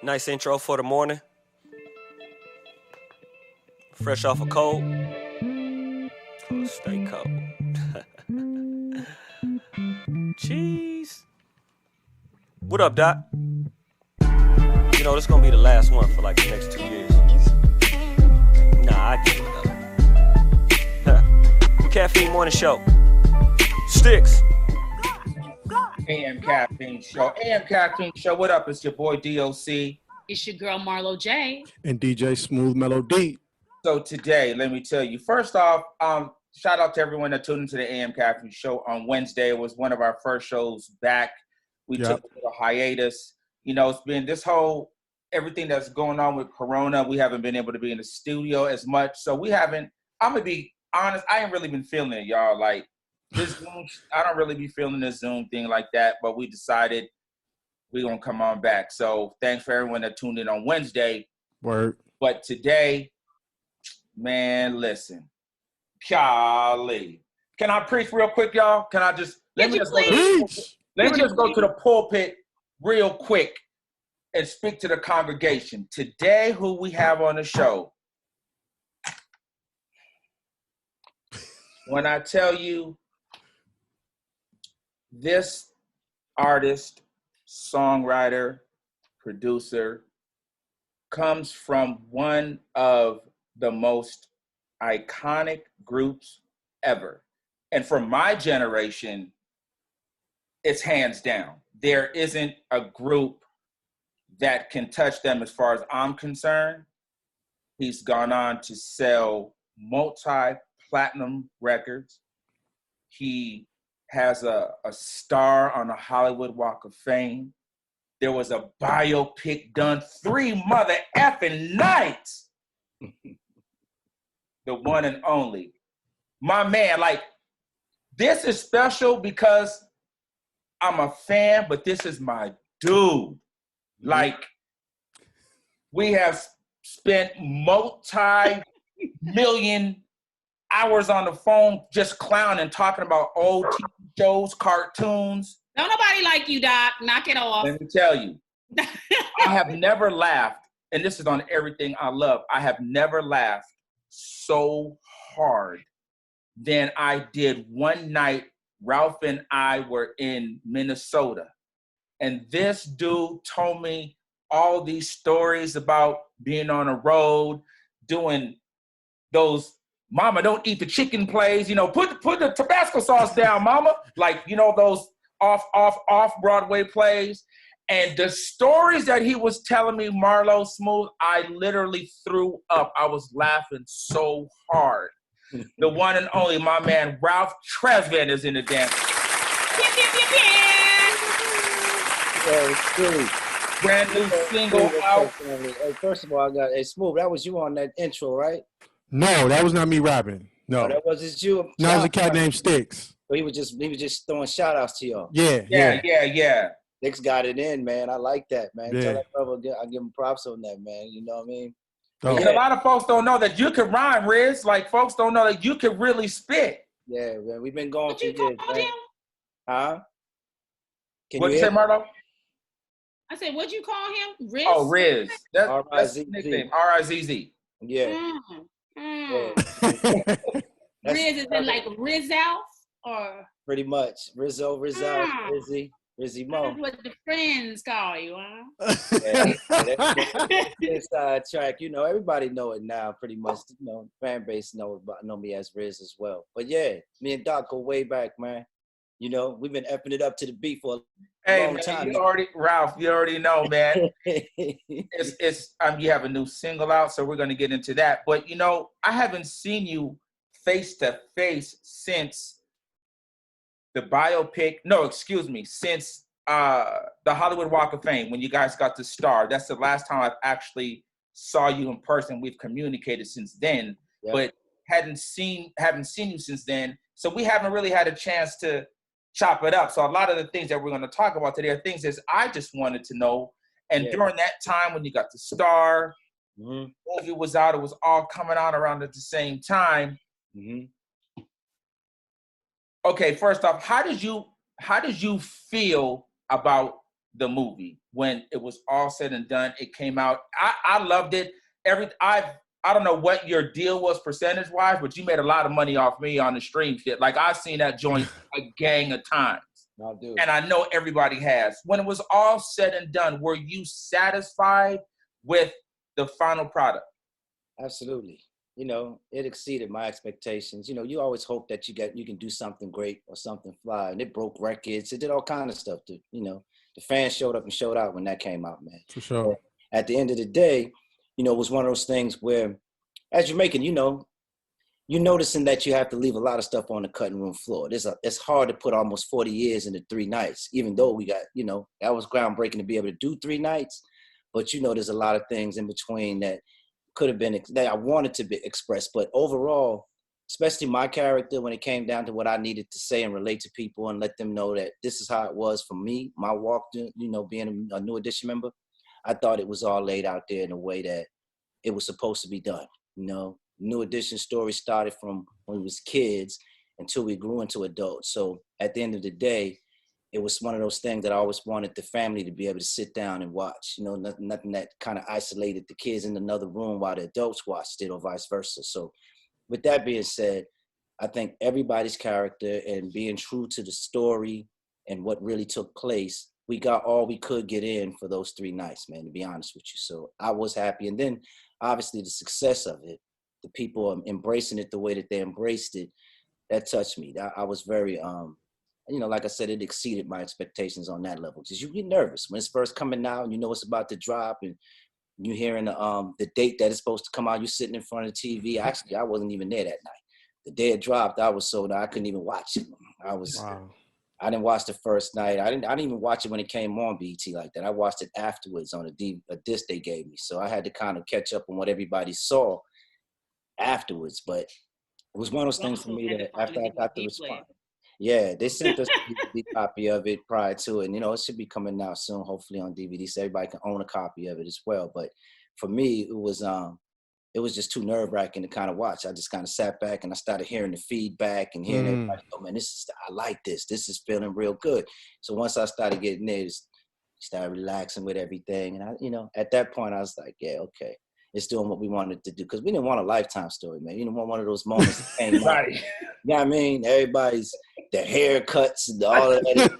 Nice intro for the morning. Fresh off a cold. Stay cold. Cheese. What up, Doc? You know, this gonna be the last one for like the next 2 years. Nah, I give it up. Caffeine Morning Show. Sticks. AM Caffeine Show. AM Caffeine Show. What up? It's your boy DOC. It's your girl Marlo J. And DJ Smooth Melody. So today, let me tell you, first off, shout out to everyone that tuned into the AM Caffeine Show on Wednesday. It was one of our first shows back. We took a little hiatus. You know, it's been this whole, everything that's going on with Corona. We haven't been able to be in the studio as much. So we haven't, I'm going to be honest, I ain't really been feeling it, y'all. Like, this Zoom, I don't really be feeling this Zoom thing like that, but we decided we're going to come on back. So thanks for everyone that tuned in on Wednesday. Word. But today, man, listen. Golly. Can I preach real quick, y'all? Can I just, let me just go to the pulpit real quick and speak to the congregation. Today, who we have on the show, when I tell you, this artist, songwriter, producer comes from one of the most iconic groups ever. And for my generation, it's hands down. There isn't a group that can touch them as far as I'm concerned. He's gone on to sell multi-platinum records. He has a star on the Hollywood Walk of Fame. There was a biopic done 3 mother effing nights. The one and only. My man, like, this is special because I'm a fan, but this is my dude. Like, we have spent multi-million hours on the phone just clowning, talking about old TV shows, cartoons. Don't nobody like you, Doc. Knock it off. Let me tell you, I have never laughed, and this is on everything I love. I have never laughed so hard than I did one night. Ralph and I were in Minnesota, and this dude told me all these stories about being on a road, doing those "Mama, don't eat the chicken" plays. You know, put the Tabasco sauce down, Mama. Like, you know, those off Broadway plays. And the stories that he was telling me, Marlo, Smooth, I literally threw up. I was laughing so hard. The one and only, my man, Ralph Tresvant is in the dance. Brand new single out. Hey, first of all, I got Smooth. That was you on that intro, right? No, that was not me rapping. No, that was just you. No, it was a cat named Sticks. So he was just throwing shout outs to y'all. Yeah. Sticks got it in, man. I like that, man. Yeah. Tell that brother, I give him props on that, man. You know what I mean? Oh. Yeah. A lot of folks don't know that you can rhyme, Riz. Like, folks don't know that you can really spit. Yeah, man. We've been going through this, man. Him? Huh? What'd you say, Marlo? I said, what'd you call him? Riz? Oh, Riz. That's R-I-Z-Z. his nickname. R-I-Z-Z. Yeah. Yeah. Riz is in like Rizal or? Pretty much. Rizzo, Rizzy Mo. That's what the friends call you, huh? Inside track, you know, everybody know it now, pretty much. You know, fan base know me as Riz as well. But yeah, me and Doc go way back, man. You know, we've been effing it up to the beat for a long time. Ralph, you already know, man. You have a new single out, so we're gonna get into that. But you know, I haven't seen you face to face since the biopic. No, excuse me, since the Hollywood Walk of Fame, when you guys got the star. That's the last time I've actually saw you in person. We've communicated since then, but haven't seen you since then. So we haven't really had a chance to chop it up. So a lot of the things that we're going to talk about today are things that I just wanted to know. And during that time when you got the star, movie was out, it was all coming out around at the same time. Okay, first off, how did you feel about the movie. When it was all said and done, it came out. I loved it. I don't know what your deal was percentage wise, but you made a lot of money off me on the stream shit. Like I've seen that joint a gang of times. I do. And I know everybody has. When it was all said and done, were you satisfied with the final product? Absolutely. You know, it exceeded my expectations. You know, you always hope that you can do something great or something fly, and it broke records. It did all kind of stuff. You know, the fans showed up and showed out when that came out, man. For sure. But at the end of the day, you know, it was one of those things where, as you're making, you know, you're noticing that you have to leave a lot of stuff on the cutting room floor. It's hard to put almost 40 years into 3 nights, even though we got, you know, that was groundbreaking to be able to do 3 nights. But, you know, there's a lot of things in between that could have been, that I wanted to be expressed. But overall, especially my character, when it came down to what I needed to say and relate to people and let them know that this is how it was for me, my walk, you know, being a New Edition member, I thought it was all laid out there in a way that it was supposed to be done. You know, New Edition story started from when we was kids until we grew into adults. So at the end of the day, it was one of those things that I always wanted the family to be able to sit down and watch. You know, nothing that kind of isolated the kids in another room while the adults watched it or vice versa. So with that being said, I think everybody's character and being true to the story and what really took place, we got all we could get in for those 3 nights, man, to be honest with you. So I was happy. And then obviously the success of it, the people embracing it the way that they embraced it, that touched me. I was very, you know, like I said, it exceeded my expectations on that level. Because you get nervous when it's first coming out and you know it's about to drop and you hearing the date that it's supposed to come out, you sitting in front of the TV. Actually, I wasn't even there that night. The day it dropped, I was so that I couldn't even watch it. Wow. I didn't watch the first night. I didn't even watch it when it came on BET like that. I watched it afterwards on a disc they gave me. So I had to kind of catch up on what everybody saw afterwards. But it was one of those things for me that after I got the response. Yeah, they sent us a DVD copy of it prior to it. And, you know, it should be coming out soon, hopefully on DVD, so everybody can own a copy of it as well. But for me, it was just too nerve-wracking to kind of watch. I just kind of sat back and I started hearing the feedback and hearing everybody, oh man, I like this. This is feeling real good. So once I started getting there, just started relaxing with everything. And I, you know, at that point I was like, yeah, okay. It's doing what we wanted to do. Because we didn't want a Lifetime story, man. You didn't want one of those moments that came out. You know what I mean? Everybody's, the haircuts and all of that.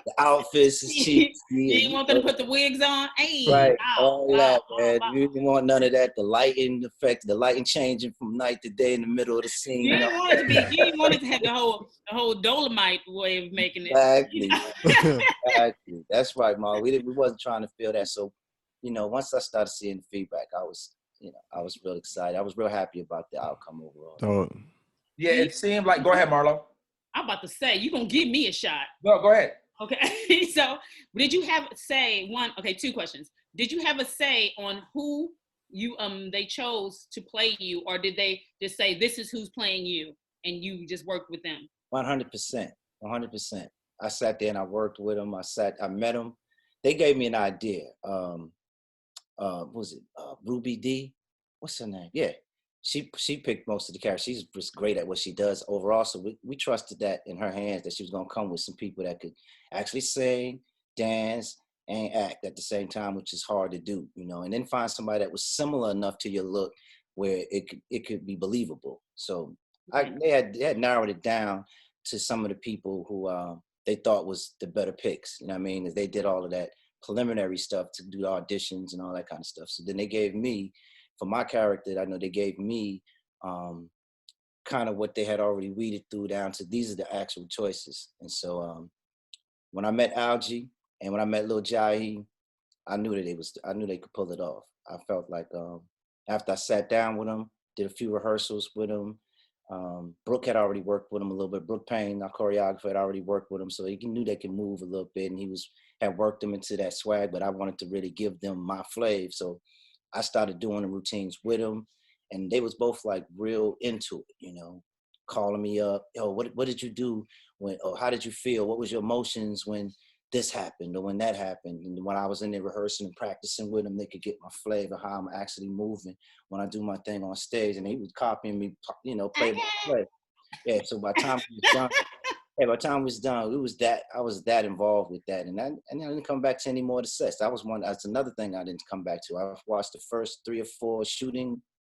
The outfits is cheap. You didn't want them to put the wigs on? Hey, right. All that, man. You didn't want none of that. The lighting effect, the lighting changing from night to day in the middle of the scene. You didn't want it to be, you didn't want it to have the whole Dolomite way of making it. Exactly. Exactly. That's right, Ma. We wasn't trying to feel that. So, you know, once I started seeing the feedback, I was real excited. I was real happy about the outcome overall. Oh. Yeah, it seemed like, go ahead, Marlo. I'm about to say, you're going to give me a shot. No, go ahead. Okay, so did you have two questions. Did you have a say on who they chose to play you, or did they just say, this is who's playing you, and you just worked with them? 100%. I sat there and I worked with them. I met them. They gave me an idea. What was it? Ruby D? What's her name? Yeah. She picked most of the characters. She's just great at what she does overall. So we trusted that in her hands, that she was going to come with some people that could actually sing, dance, and act at the same time, which is hard to do, you know, and then find somebody that was similar enough to your look where it could be believable. So they had narrowed it down to some of the people who they thought was the better picks. You know what I mean? They did all of that preliminary stuff to do the auditions and all that kind of stuff. So then they gave me, for my character, I know they gave me kind of what they had already weeded through down to these are the actual choices. And so when I met Algie and when I met Lil Jahi, I knew they could pull it off. I felt like after I sat down with them, did a few rehearsals with them, Brooke had already worked with him a little bit. Brooke Payne, our choreographer, had already worked with him, so he knew they could move a little bit, and he had worked them into that swag, but I wanted to really give them my flav. So I started doing the routines with them, and they was both like real into it, you know, calling me up, yo, what did you do how did you feel? What was your emotions when this happened or when that happened? And when I was in there rehearsing and practicing with them, they could get my flavor, how I'm actually moving when I do my thing on stage. And he was copying me, you know, play by play. Yeah, so by the time he was done, Hey, by the time it was done, I was that involved with that, and I didn't come back to any more of the sets. That's another thing I didn't come back to. I watched the first 3 or 4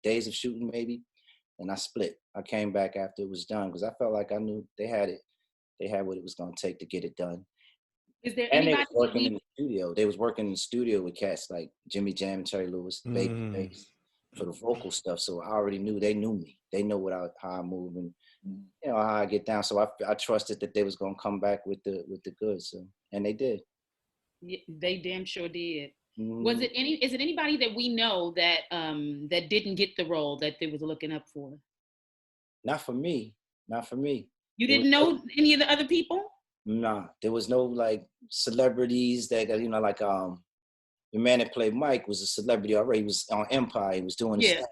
days of shooting maybe, and I split. I came back after it was done because I felt like I knew they had it. They had what it was going to take to get it done. Is there And they anybody was working in the studio. They was working in the studio with cats like Jimmy Jam and Terry Lewis, Babyface, for the vocal stuff. So I already knew they knew me. They know how I move and how I get down. So I trusted that they was gonna come back with the goods. So, and they did. Yeah, they damn sure did. Mm-hmm. Is it anybody that we know that that didn't get the role that they was looking up for? Not for me. You didn't know any of the other people? Nah, there was no like celebrities that like the man that played Mike was a celebrity already. He was on Empire. He was doing his thing.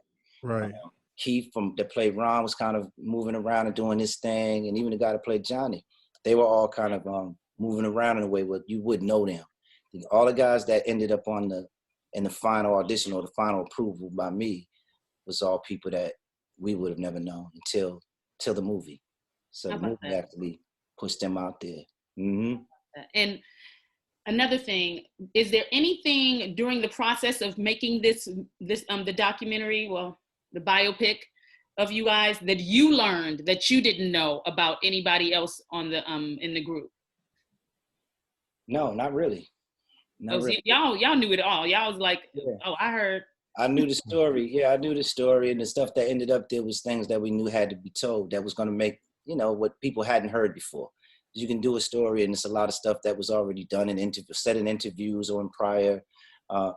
Right. Keith that played Ron was kind of moving around and doing his thing, and even the guy that played Johnny, they were all kind of moving around in a way where you would know them. All the guys that ended up in the final audition or the final approval by me was all people that we would have never known until the movie. So the movie actually pushed them out there. Mm-hmm. And another thing, is there anything during the process of making this the documentary, well, the biopic of you guys, that you learned that you didn't know about anybody else on the in the group? No, not really. Really. Y'all knew it all. Y'all was like, oh, I heard. I knew the story. Yeah, I knew the story, and the stuff that ended up there was things that we knew had to be told that was going to make what people hadn't heard before. You can do a story, and it's a lot of stuff that was already done in said in interviews or in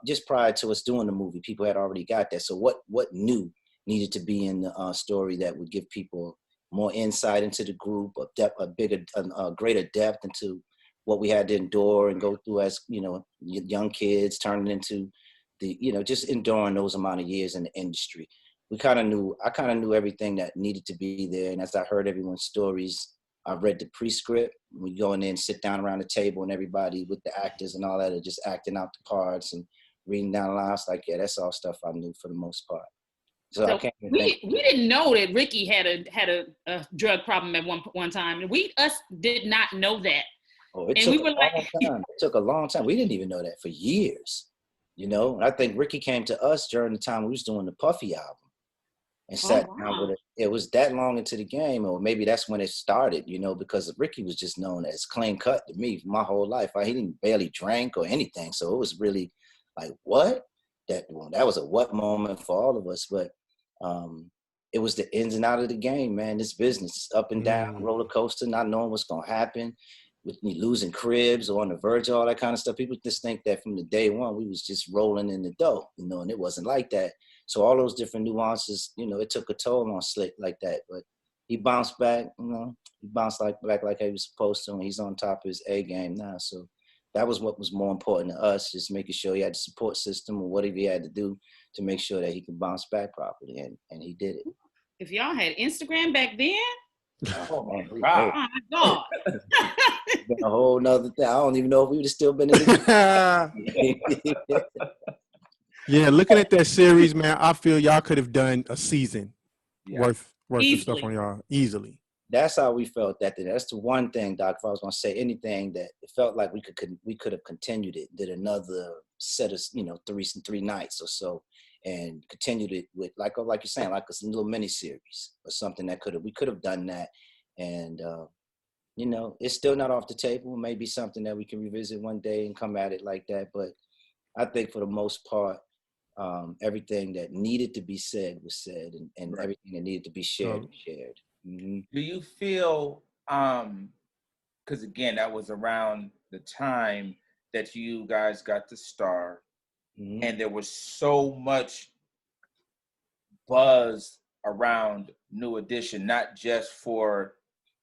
just prior to us doing the movie. People had already got that. So what new needed to be in the story that would give people more insight into the group, a greater depth into what we had to endure and go through as young kids, turning into just enduring those amount of years in the industry. I kind of knew everything that needed to be there. And as I heard everyone's stories, I read the pre-script. We go in there and sit down around the table, and everybody with the actors and all that are just acting out the parts and reading down lines. Like, yeah, that's all stuff I knew for the most part. So I can't we didn't know that Ricky had a drug problem at one time. Us did not know that. Oh, it took a long time. We didn't even know that for years. I think Ricky came to us during the time we was doing the Puffy album. And sat down with it. It was that long into the game, or maybe that's when it started, because Ricky was just known as clean cut to me my whole life. He didn't barely drink or anything. So it was really like, what? That was a what moment for all of us. But it was the ins and out of the game, man. This business is up and down, roller coaster, not knowing what's going to happen. With me losing cribs or on the verge of all that kind of stuff. People just think that from the day one, we was just rolling in the dough, and it wasn't like that. So all those different nuances, it took a toll on Slick like that. But he bounced back, he bounced back like he was supposed to, and he's on top of his A game now. So that was what was more important to us, just making sure he had the support system or whatever he had to do to make sure that he could bounce back properly, and he did it. If y'all had Instagram back then, oh my God. It's been a whole nother thing. I don't even know if we would have still been in the Yeah, looking at that series, man, I feel y'all could have done a season worth of stuff on y'all easily. That's how we felt that day. That's the one thing, Doc, if I was going to say anything, that it felt like we could have continued it, did another set of, three nights or so, and continued it with, like you're saying, like a little mini series or something that we could have done that. And, it's still not off the table. It may be something that we can revisit one day and come at it like that. But I think for the most part, everything that needed to be said was said, and everything that needed to be shared was shared. Mm-hmm. Do you feel, because again, that was around the time that you guys got the star, and there was so much buzz around New Edition, not just for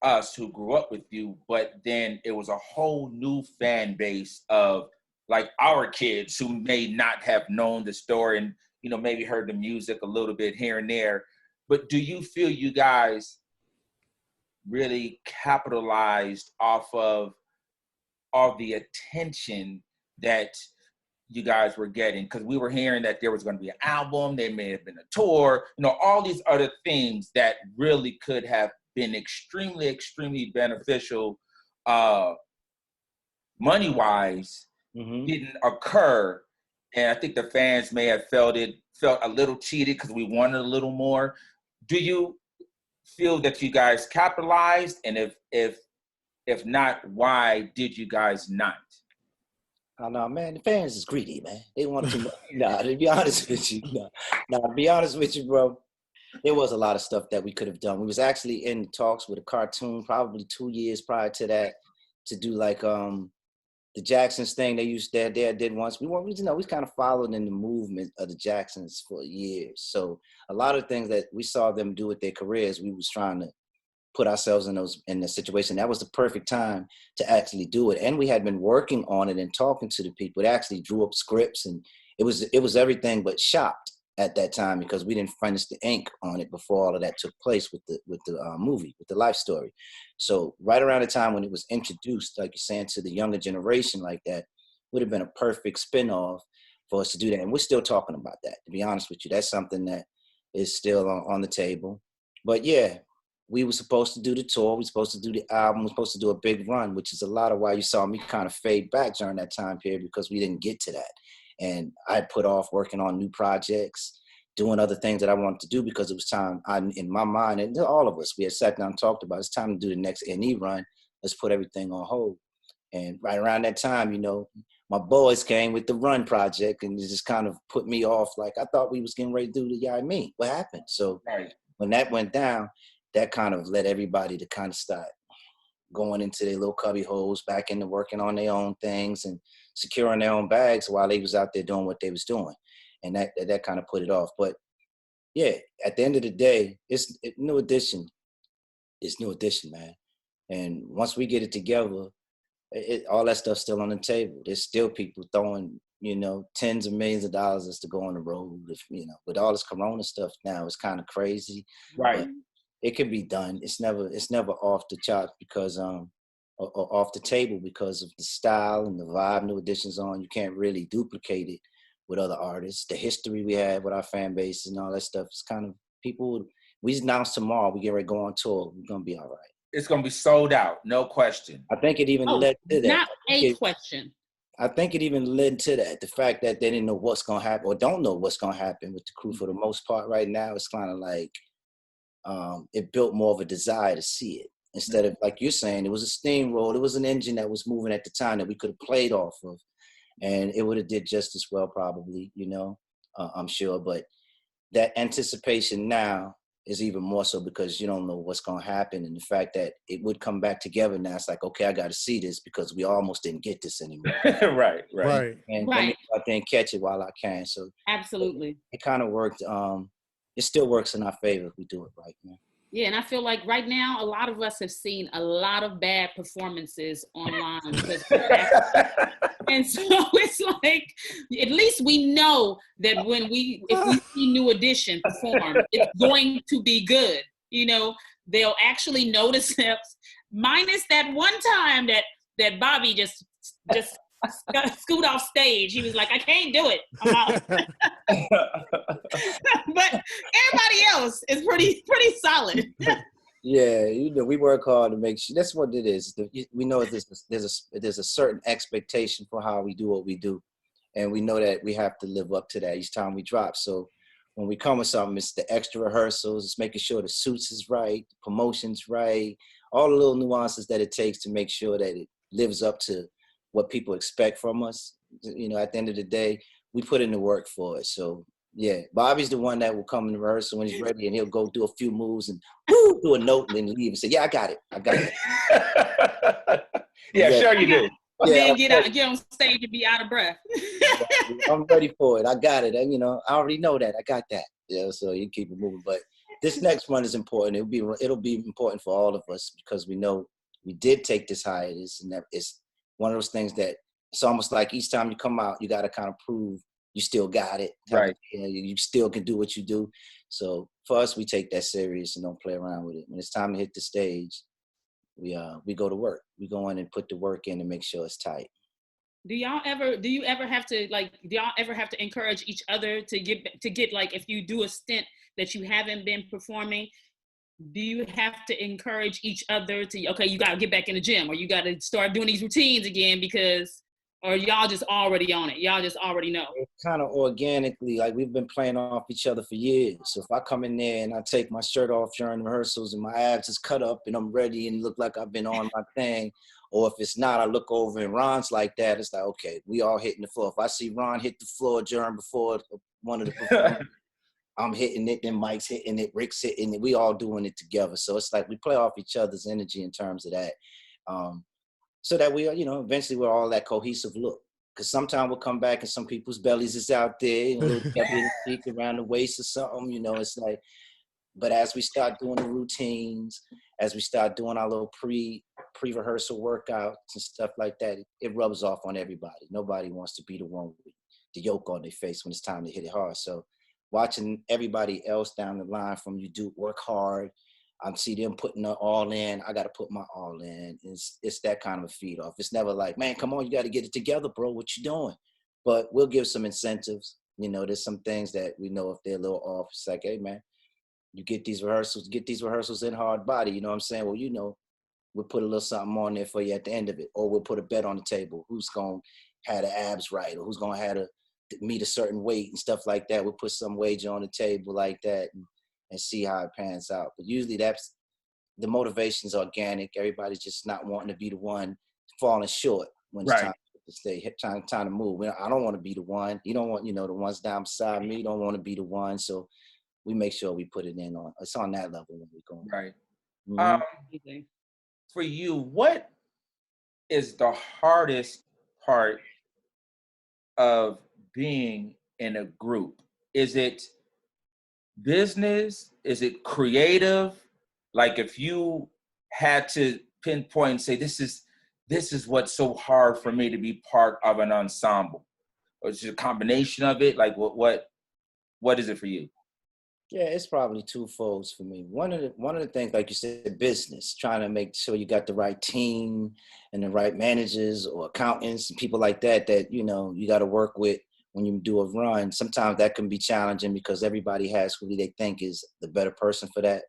us who grew up with you, but then it was a whole new fan base of like our kids who may not have known the story and, maybe heard the music a little bit here and there. But do you feel you guys really capitalized off of all the attention that you guys were getting? Because we were hearing that there was going to be an album, there may have been a tour, all these other things that really could have been extremely, extremely beneficial, money-wise, didn't occur. And I think the fans may have felt a little cheated because we wanted a little more. Do you feel that you guys capitalized? And if not, why did you guys not? I know, man. The fans is greedy, man. They want too much. Nah, to be honest with you, to be honest with you, bro. There was a lot of stuff that we could have done. We was actually in talks with a cartoon probably 2 years prior to that to do like the Jacksons thing they did once. We kind of followed in the movement of the Jacksons for years. So a lot of things that we saw them do with their careers, we was trying to put ourselves in the situation. That was the perfect time to actually do it. And we had been working on it and talking to the people. It actually drew up scripts, and it was everything but shopped at that time because we didn't finish the ink on it before all of that took place with the movie, with the life story. So right around the time when it was introduced, like you're saying, to the younger generation like that, would have been a perfect spinoff for us to do that. And we're still talking about that, to be honest with you. That's something that is still on the table. But yeah, we were supposed to do the tour. We were supposed to do the album. We were supposed to do a big run, which is a lot of why you saw me kind of fade back during that time period because we didn't get to that. And I put off working on new projects, doing other things that I wanted to do because it was time. In my mind, and all of us, we had sat down and talked about it's time to do the next NE run. Let's put everything on hold. And right around that time, my boys came with the Run project, and it just kind of put me off. Like I thought we was getting ready to do the Yeah I Mean. What happened? So when that went down, that kind of led everybody to kind of start going into their little cubby holes, back into working on their own things and securing their own bags while they was out there doing what they was doing. And that kind of put it off. But yeah, at the end of the day, it's New Edition. It's New Edition, man. And once we get it together, all that stuff's still on the table. There's still people throwing, tens of millions of dollars just to go on the road. With all this Corona stuff now, it's kind of crazy. Right. But it can be done. It's never off the charts because or off the table because of the style and the vibe New Edition's on. You can't really duplicate it with other artists. The history we have with our fan base and all that stuff is kind of we announce tomorrow we get ready to go on tour. We're gonna be all right. It's gonna be sold out, no question. I think it even led to that. Not a question. I think it even led to that. The fact that they didn't know what's gonna happen or don't know what's gonna happen with the crew for the most part right now. It's kind of like it built more of a desire to see it instead of, like you're saying, it was a steamroll. It was an engine that was moving at the time that we could have played off of, and it would have did just as well probably, I'm sure. But that anticipation now is even more so because you don't know what's going to happen, and the fact that it would come back together now, it's like, okay, I got to see this because we almost didn't get this anymore. Right. And let me go out there and catch it while I can. So absolutely, it kind of worked. It still works in our favor if we do it right, man. Yeah, and I feel like right now, a lot of us have seen a lot of bad performances online. And so it's like, at least we know that if we see New Edition perform, it's going to be good. They'll actually notice us, minus that one time that Bobby just scoot off stage. He was like, I can't do it. I'm out. But everybody else is pretty solid. Yeah, we work hard to make sure. That's what it is. We know there's a certain expectation for how we do what we do, and we know that we have to live up to that each time we drop. So when we come with something, it's the extra rehearsals, it's making sure the suits is right, the promotion's right, all the little nuances that it takes to make sure that it lives up to what people expect from us. At the end of the day, we put in the work for it. So yeah, Bobby's the one that will come in the rehearsal when he's ready, and he'll go do a few moves and do a note and then leave and say, yeah, I got it. Yeah, sure you do. Yeah, then get on stage and be out of breath. I'm ready for it. I got it. And, I already know that. I got that. Yeah, so you keep it moving. But this next one is important. It'll be important for all of us because we know we did take this hiatus, and that it's one of those things that it's almost like each time you come out, you got to kind of prove you still got it. Right. You still can do what you do. So for us, we take that serious and don't play around with it. When it's time to hit the stage, we go to work. We go in and put the work in and make sure it's tight. Do y'all ever have to encourage each other to get like, if you do a stint that you haven't been performing, do you have to encourage each other to, okay, you got to get back in the gym, or you got to start doing these routines again, because, or y'all just already on it? Y'all just already know. It's kind of organically, like we've been playing off each other for years. So if I come in there and I take my shirt off during rehearsals and my abs is cut up and I'm ready and look like I've been on my thing, or if it's not, I look over and Ron's like that, it's like, okay, we all hitting the floor. If I see Ron hit the floor before one of the performances, I'm hitting it, then Mike's hitting it, Rick's hitting it. We all doing it together. So it's like we play off each other's energy in terms of that. So that we are, eventually we're all that cohesive look. Because sometimes we'll come back and some people's bellies is out there, a little cheek around the waist or something, it's like, but as we start doing the routines, as we start doing our little pre-rehearsal workouts and stuff like that, it rubs off on everybody. Nobody wants to be the one with the yoke on their face when it's time to hit it hard. So watching everybody else down the line from you do work hard, I see them putting it all in. I got to put my all in. It's that kind of a feed off. It's never like, man, come on, you got to get it together, bro. What you doing? But we'll give some incentives. There's some things that we know if they're a little off. It's like, hey, man, you get these rehearsals in hard body. You know what I'm saying? Well, we'll put a little something on there for you at the end of it. Or we'll put a bet on the table. Who's going to have the abs right? Or who's going to have to meet a certain weight and stuff like that. We'll put some wager on the table like that and see how it pans out. But usually that's the motivation's organic. Everybody's just not wanting to be the one falling short when it's time to stay, time to move. I don't want to be the one. You don't want, the ones down beside me don't want to be the one. So we make sure we put it in on. It's on that level when we're going. Right. Mm-hmm. For you, what is the hardest part of being in a group? Is it business? Is it creative? Like if you had to pinpoint and say, this is what's so hard for me to be part of an ensemble, or is it a combination of it? Like what is it for you? Yeah, it's probably twofold for me. One of the things, like you said, business, trying to make sure you got the right team and the right managers or accountants and people like that you got to work with when you do a run. Sometimes that can be challenging because everybody has who they think is the better person for that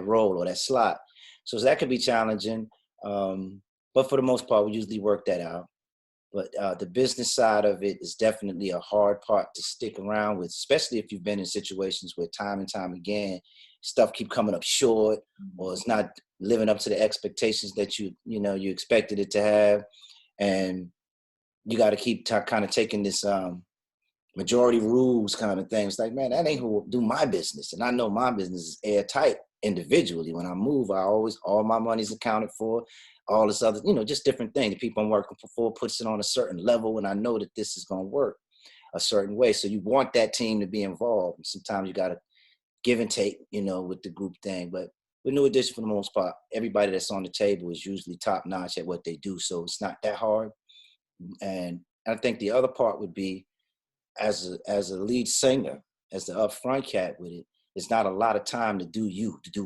role or that slot. So that can be challenging. But for the most part, we usually work that out. But the business side of it is definitely a hard part to stick around with, especially if you've been in situations where time and time again, stuff keep coming up short or it's not living up to the expectations that you expected it to have. And you got to keep kind of taking this majority rules kind of thing. It's like, man, that ain't who do my business. And I know my business is airtight individually. When I move, all my money's accounted for. All this other, just different things. The people I'm working for puts it on a certain level, and I know that this is going to work a certain way. So you want that team to be involved. And sometimes you got to give and take, with the group thing. But with New Edition, for the most part, everybody that's on the table is usually top notch at what they do. So it's not that hard. And I think the other part would be as a lead singer, as the upfront cat with it, it's not a lot of time to do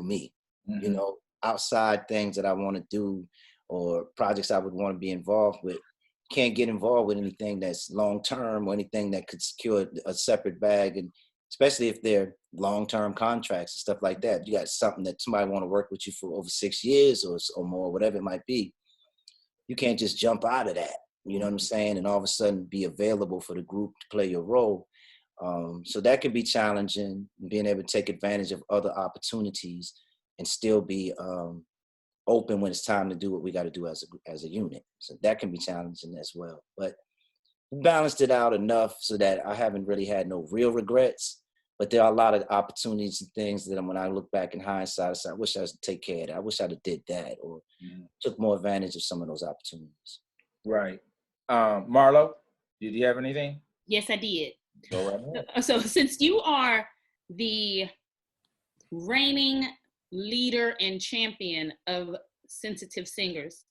me. Mm-hmm. Outside things that I want to do or projects I would want to be involved with, can't get involved with anything that's long-term or anything that could secure a separate bag. And especially if they're long-term contracts and stuff like that, you got something that somebody want to work with you for over 6 years or more, whatever it might be. You can't just jump out of that, you know what I'm saying? And all of a sudden be available for the group to play your role. So that can be challenging, being able to take advantage of other opportunities and still be open when it's time to do what we got to do as a unit. So that can be challenging as well. But we balanced it out enough so that I haven't really had no real regrets. But there are a lot of opportunities and things that when I look back in hindsight, I say, I wish I was to take care of that. I wish I'd have did that or took more advantage of some of those opportunities. Right. Marlo, did you have anything? Yes, I did. Go right ahead. So since you are the reigning leader and champion of sensitive singers,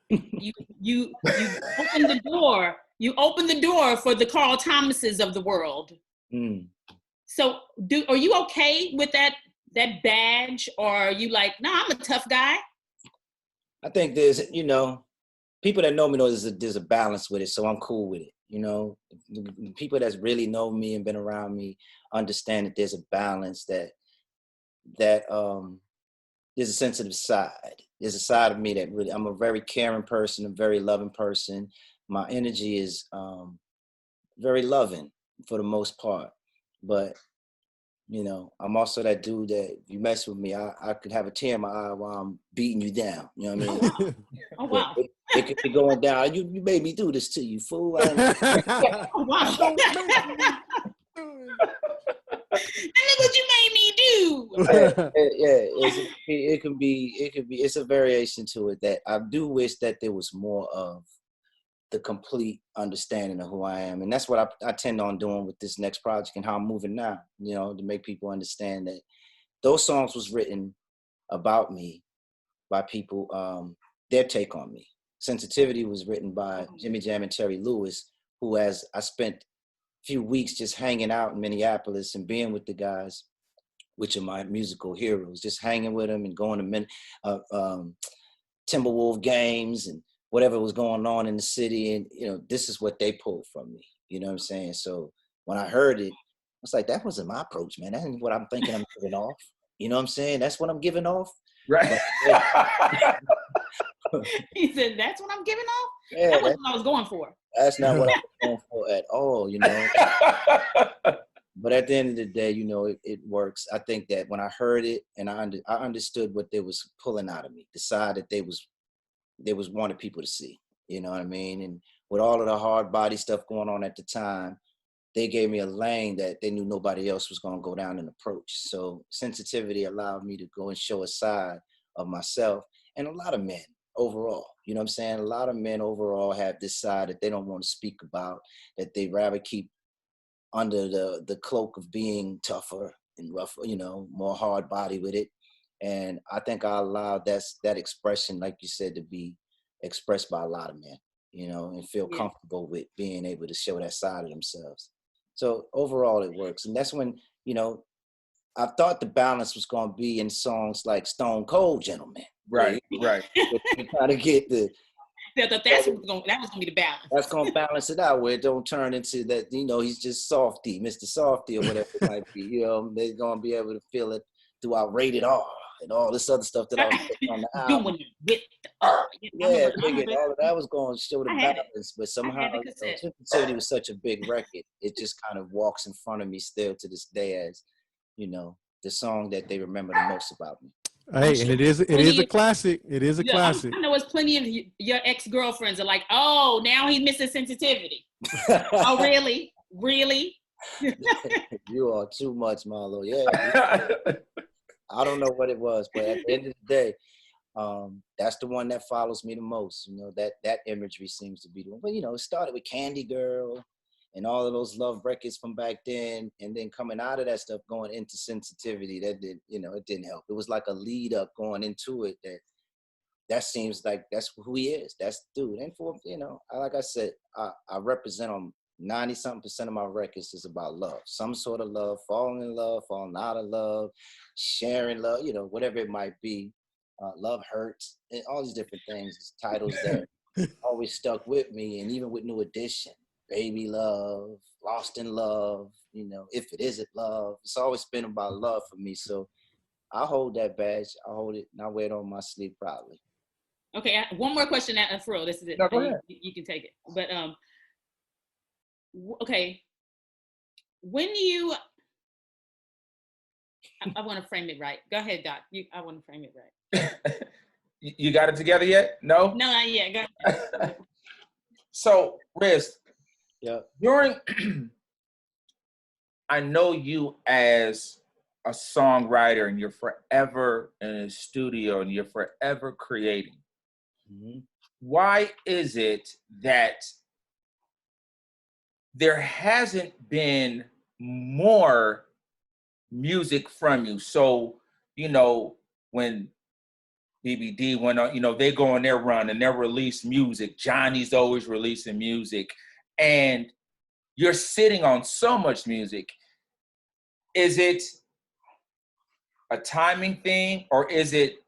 you open the door. You open the door for the Carl Thomases of the world. So are you okay with that badge, or are you like, nah, I'm a tough guy? I think there's, people that know me know there's a balance with it, so I'm cool with it. The people that really know me and been around me understand that there's a balance that there's a sensitive side. There's a side of me that really, I'm a very caring person, a very loving person. My energy is very loving for the most part. But, you know, I'm also that dude that if you mess with me, I could have a tear in my eye while I'm beating you down. You know what I mean? Oh, wow. It could be going down. You made me do this to you, fool. Oh, wow. And look what you made me do. It can be. It's a variation to it that I do wish that there was more of the complete understanding of who I am, and that's what I tend on doing with this next project and how I'm moving now. You know, to make people understand that those songs was written about me by people, their take on me. Sensitivity was written by Jimmy Jam and Terry Lewis, who, as I spent few weeks just hanging out in Minneapolis and being with the guys, which are my musical heroes, just hanging with them and going to Timberwolves games and whatever was going on in the city. And, you know, this is what they pulled from me. You know what I'm saying? So when I heard it, I was like, that wasn't my approach, man. That ain't what I'm thinking I'm giving off. You know what I'm saying? That's what I'm giving off. Right. He said, that's what I'm giving off? Yeah, that wasn't what I was going for. That's not what I was going for at all, you know. But at the end of the day, you know, it works. I think that when I heard it and I understood what they was pulling out of me, the side that they was wanted people to see, you know what I mean? And with all of the hard body stuff going on at the time, they gave me a lane that they knew nobody else was going to go down and approach. So sensitivity allowed me to go and show a side of myself. And a lot of men overall, you know what I'm saying? A lot of men overall have this side that they don't want to speak about, that they rather keep under the cloak of being tougher and rougher, you know, more hard body with it. And I think I allowed that expression, like you said, to be expressed by a lot of men, you know, and feel comfortable with being able to show that side of themselves. So overall it works. And that's when, you know, I thought the balance was going to be in songs like Stone Cold Gentleman. Right. You try to get the... that was going to be the balance. That's going to balance it out where it don't turn into that, you know, he's just softy, Mr. Softy or whatever it might be. You know, they're going to be able to feel it throughout Rated R and all this other stuff that I was putting on the album. Doing it with all of that was going to show the balance, but somehow Sensitivity was such a big record. It just kind of walks in front of me still to this day as, you know, the song that they remember the most about me. Hey, and it is a classic. It is a classic. I know it's plenty of your ex-girlfriends are like, oh, now he's missing Sensitivity. Oh, really? Really? You are too much, Marlo. Yeah. I don't know what it was, but at the end of the day, that's the one that follows me the most. You know, that imagery seems to be the one. But, you know, it started with Candy Girl and all of those love records from back then, and then coming out of that stuff, going into Sensitivity, that did, you know, it didn't help. It was like a lead up going into it that seems like that's who he is. That's the dude. And for, you know, like I said, I represent on 90-something% of my records is about love. Some sort of love, falling in love, falling out of love, sharing love, you know, whatever it might be. Love Hurts, and all these different things, titles that always stuck with me. And even with New Edition, Baby Love, Lost in Love, you know, If It Isn't Love. It's always been about love for me. So I hold that badge. I hold it and I wear it on my sleeve proudly. Okay, one more question for real. This is it. No, go ahead. You can take it. But okay, when you, I want to frame it right. Go ahead, Doc. I want to frame it right. You got it together yet? No? No, not yet. Go ahead. So, Riz, yeah. During, I know you as a songwriter and you're forever in a studio and you're forever creating. Mm-hmm. Why is it that there hasn't been more music from you? So, you know, when BBD went on, you know, they go on their run and they'll release music. Johnny's always releasing music. And you're sitting on so much music. Is it a timing thing, or is it,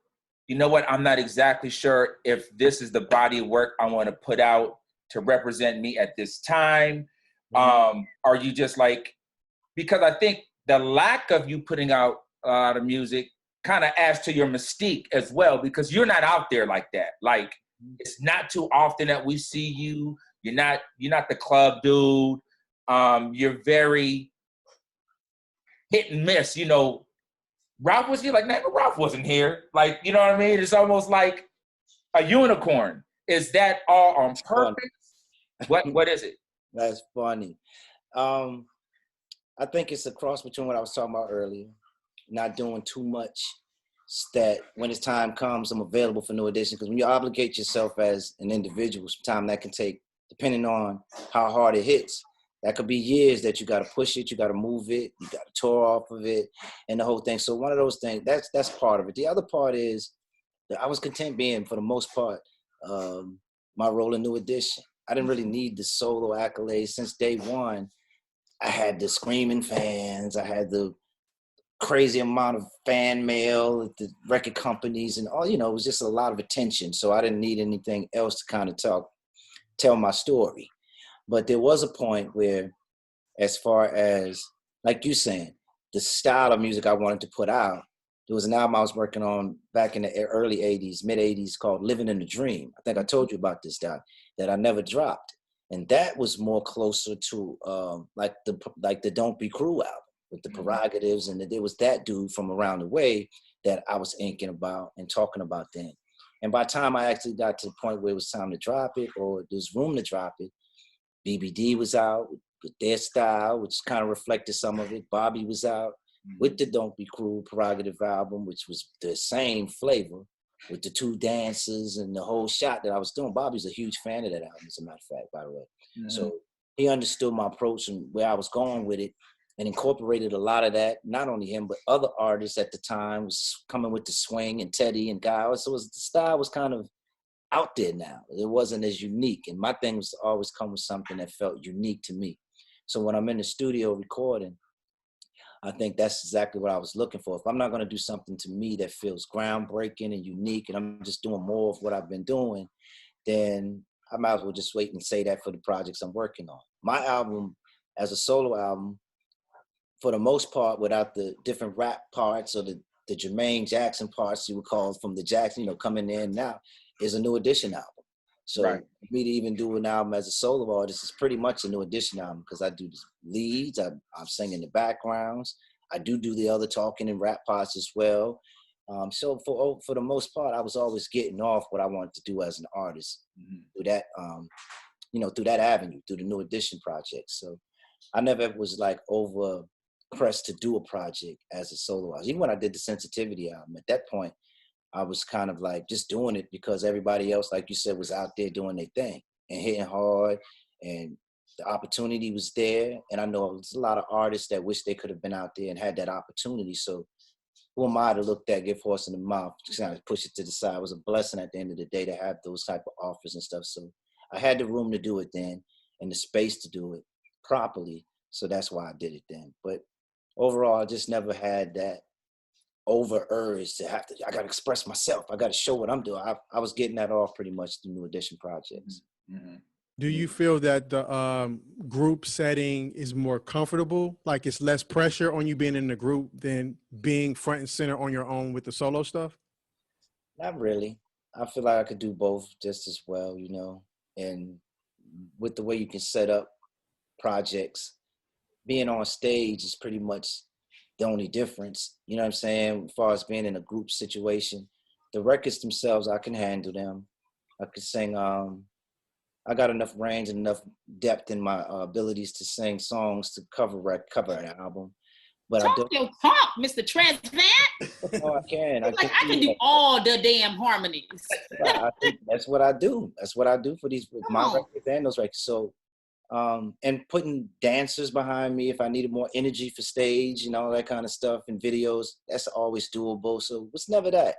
you know what, I'm not exactly sure if this is the body of work I want to put out to represent me at this time? Mm-hmm. Are you just like, because I think the lack of you putting out a lot of music kind of adds to your mystique as well, because you're not out there like that. Like, it's not too often that we see you. You're not the club dude. You're very hit and miss. You know, Ralph was here. Like, never Ralph wasn't here. Like, you know what I mean? It's almost like a unicorn. Is that all on purpose? What is it? That's funny. I think it's a cross between what I was talking about earlier, not doing too much, that when it's time comes, I'm available for new edition. Because when you obligate yourself as an individual, sometimes that can take, depending on how hard it hits, that could be years that you got to push it, you got to move it, you got to tour off of it, and the whole thing. So one of those things, that's part of it. The other part is that I was content being, for the most part, my role in New Edition. I didn't really need the solo accolades. Since day one, I had the screaming fans, I had the crazy amount of fan mail at the record companies and all, you know, it was just a lot of attention. So I didn't need anything else to kind of tell my story. But there was a point where, as far as, like you saying, the style of music I wanted to put out, there was an album I was working on back in the early 80s, mid 80s, called Living in a Dream. I think I told you about this, Doc, that I never dropped. And that was more closer to like the Don't Be Cruel album with the Prerogatives. And there was that dude from around the way that I was inking about and talking about then. And by the time I actually got to the point where it was time to drop it, or there was room to drop it, BBD was out with their style, which kind of reflected some of it. Bobby was out with the Don't Be Cruel Prerogative album, which was the same flavor, with the two dances and the whole shot that I was doing. Bobby's a huge fan of that album, as a matter of fact, by the way. Mm-hmm. So he understood my approach and where I was going with it, and incorporated a lot of that. Not only him, but other artists at the time was coming with the swing, and Teddy and Guy. So the style was kind of out there now. It wasn't as unique. And my thing was to always come with something that felt unique to me. So when I'm in the studio recording, I think that's exactly what I was looking for. If I'm not going to do something to me that feels groundbreaking and unique, and I'm just doing more of what I've been doing, then I might as well just wait and say that for the projects I'm working on. My album, as a solo album, for the most part, without the different rap parts or the Jermaine Jackson parts you would call from the Jackson, you know, coming in now, is a New Edition album. So right. For me to even do an album as a solo artist is pretty much a New Edition album, because I do the leads, I'm singing the backgrounds, I do the other talking and rap parts as well. So for the most part, I was always getting off what I wanted to do as an artist through that, through that avenue, through the New Edition project. So I never was like over pressed to do a project as a solo artist. Even when I did the Sensitivity album, at that point, I was kind of like just doing it because everybody else, like you said, was out there doing their thing and hitting hard, and the opportunity was there. And I know there's a lot of artists that wish they could have been out there and had that opportunity. So who am I to look that, give horse in the mouth, just kind of push it to the side? It was a blessing at the end of the day to have those type of offers and stuff. So I had the room to do it then and the space to do it properly. So that's why I did it then. But overall, I just never had that over urge to have to, I got to express myself. I got to show what I'm doing. I was getting that off pretty much through New Edition projects. Mm-hmm. Do you feel that the group setting is more comfortable? Like it's less pressure on you being in the group than being front and center on your own with the solo stuff? Not really. I feel like I could do both just as well, you know, and with the way you can set up projects, being on stage is pretty much the only difference, you know what I'm saying, as far as being in a group situation. The records themselves, I can handle them. I could sing, I got enough range and enough depth in my abilities to sing songs to cover an album. But talk your talk, Mr. Tresvant. Oh, I can. I can do all the damn harmonies. I think that's what I do. That's what I do for my records and those records. So, and putting dancers behind me if I needed more energy for stage and all that kind of stuff and videos, that's always doable. So it's never that.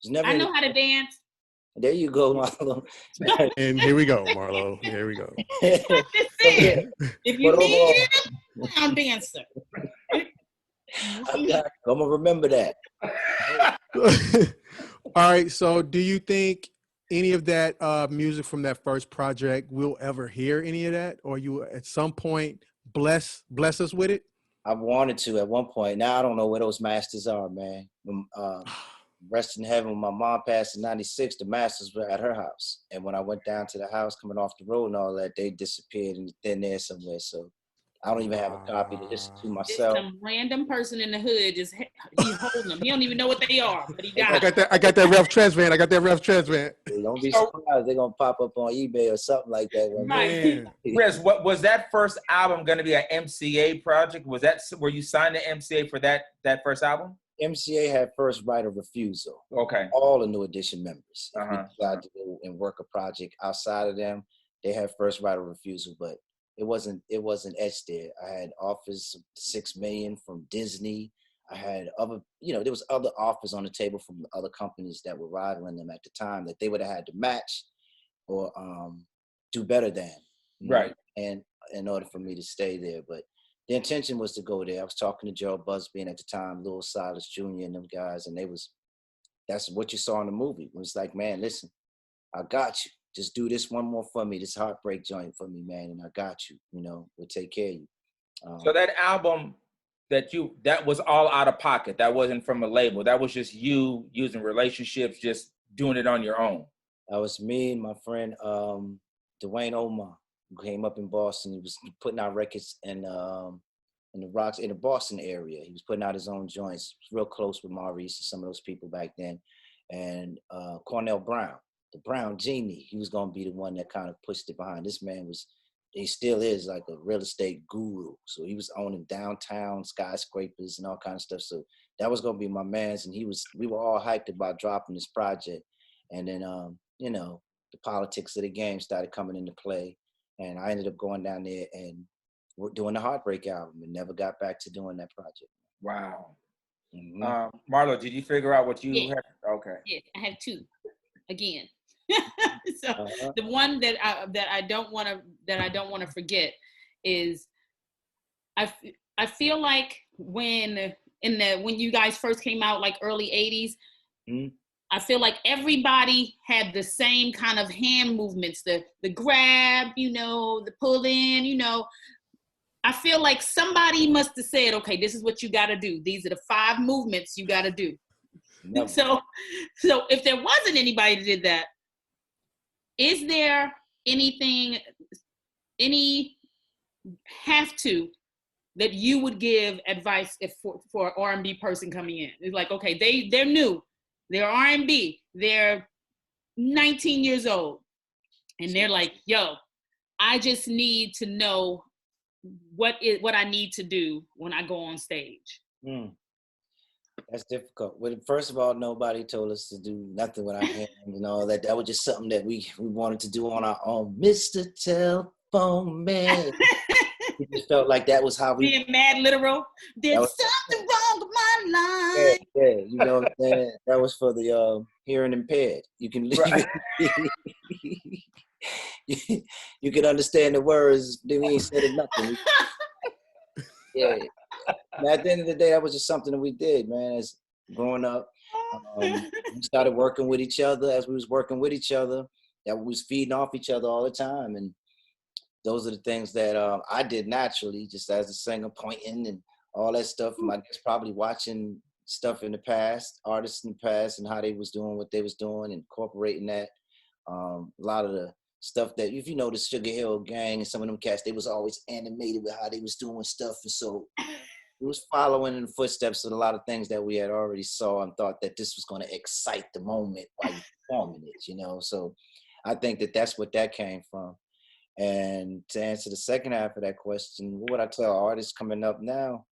It's never. I know how to dance. There you go, Marlo. And here we go, Marlo. Here we go. If you need it, I'm a dancer. I'm gonna remember that. All right. So, do you think any of that music from that first project we'll ever hear any of that, or you at some point bless us with it? I wanted to at one point. Now I don't know where those masters are, man. Rest in heaven, when my mom passed in 96, the masters were at her house. And when I went down to the house coming off the road and all that, they disappeared in thin air somewhere. So I don't even have a copy to listen to Just myself. some random person in the hood just he's holding them. He don't even know what they are, but he got I got that rough Tresvant. I got that rough Tresvant. Don't be surprised. They're going to pop up on eBay or something like that. Right. Chris, what was that first album going to be an MCA project? Were you signed to MCA for that first album? MCA had first right of refusal. Okay. All the New Edition members. If we Uh-huh. decided to go and work a project outside of them, they had first right of refusal, but it wasn't etched there. I had offers of $6 million from Disney. I had other, there was other offers on the table from other companies that were rivaling them at the time that they would have had to match or do better than. Right. And in order for me to stay there, but the intention was to go there. I was talking to Gerald Busby and at the time, Lil Silas Jr. and them guys, and that's what you saw in the movie. It was like, man, listen, I got you. Just do this one more for me, this heartbreak joint for me, man, and I got you. We'll take care of you. So that album that was all out of pocket. That wasn't from a label. That was just you using relationships, just doing it on your own. That was me and my friend Dwayne Omar, who came up in Boston. He was putting out records in the Boston area. He was putting out his own joints. He was real close with Maurice and some of those people back then. And Cornell Brown, the Brown Genie, he was going to be the one that kind of pushed it behind. This man he still is like a real estate guru. So he was owning downtown skyscrapers and all kinds of stuff. So that was going to be my man's. And we were all hyped about dropping this project. And then, the politics of the game started coming into play. And I ended up going down there and we're doing the Heartbreak album and never got back to doing that project. Wow. Mm-hmm. Marlo, did you figure out what you Yeah. had? Okay. Yeah, I have two again. So the one that I don't want to forget is I feel like when you guys first came out, like early 80s, mm-hmm. I feel like everybody had the same kind of hand movements, the grab, the pull in, I feel like somebody must have said, okay, this is what you got to do. These are the 5 movements you got to do. Never. So if there wasn't anybody that did that, is there any have to that you would give advice for an R&B person coming in? It's like, okay, they're new, they're R&B, they're 19 years old, and they're like, yo, I just need to know what I need to do when I go on stage. That's difficult. Well, first of all, nobody told us to do nothing with our hands and all that. That was just something that we wanted to do on our own. Mr. Telephone Man. We just felt like that was how we... Being mad literal. There's something wrong with my line. Yeah, you know what I'm saying? That was for the hearing impaired. You can... Right. you can understand the words, then we ain't said it nothing. Yeah. And at the end of the day, that was just something that we did, man. As growing up, we started working with each other. As we was working with each other, that we was feeding off each other all the time. And those are the things that I did naturally, just as a singer, pointing and all that stuff. I guess probably watching stuff in the past, artists in the past, and how they was doing what they was doing, and incorporating that. A lot of the stuff that, if you know the Sugar Hill Gang and some of them cats, they was always animated with how they was doing stuff. And so it was following in the footsteps of a lot of things that we had already saw and thought that this was going to excite the moment while you're performing it, So I think that that's what that came from. And to answer the second half of that question, what would I tell artists coming up now?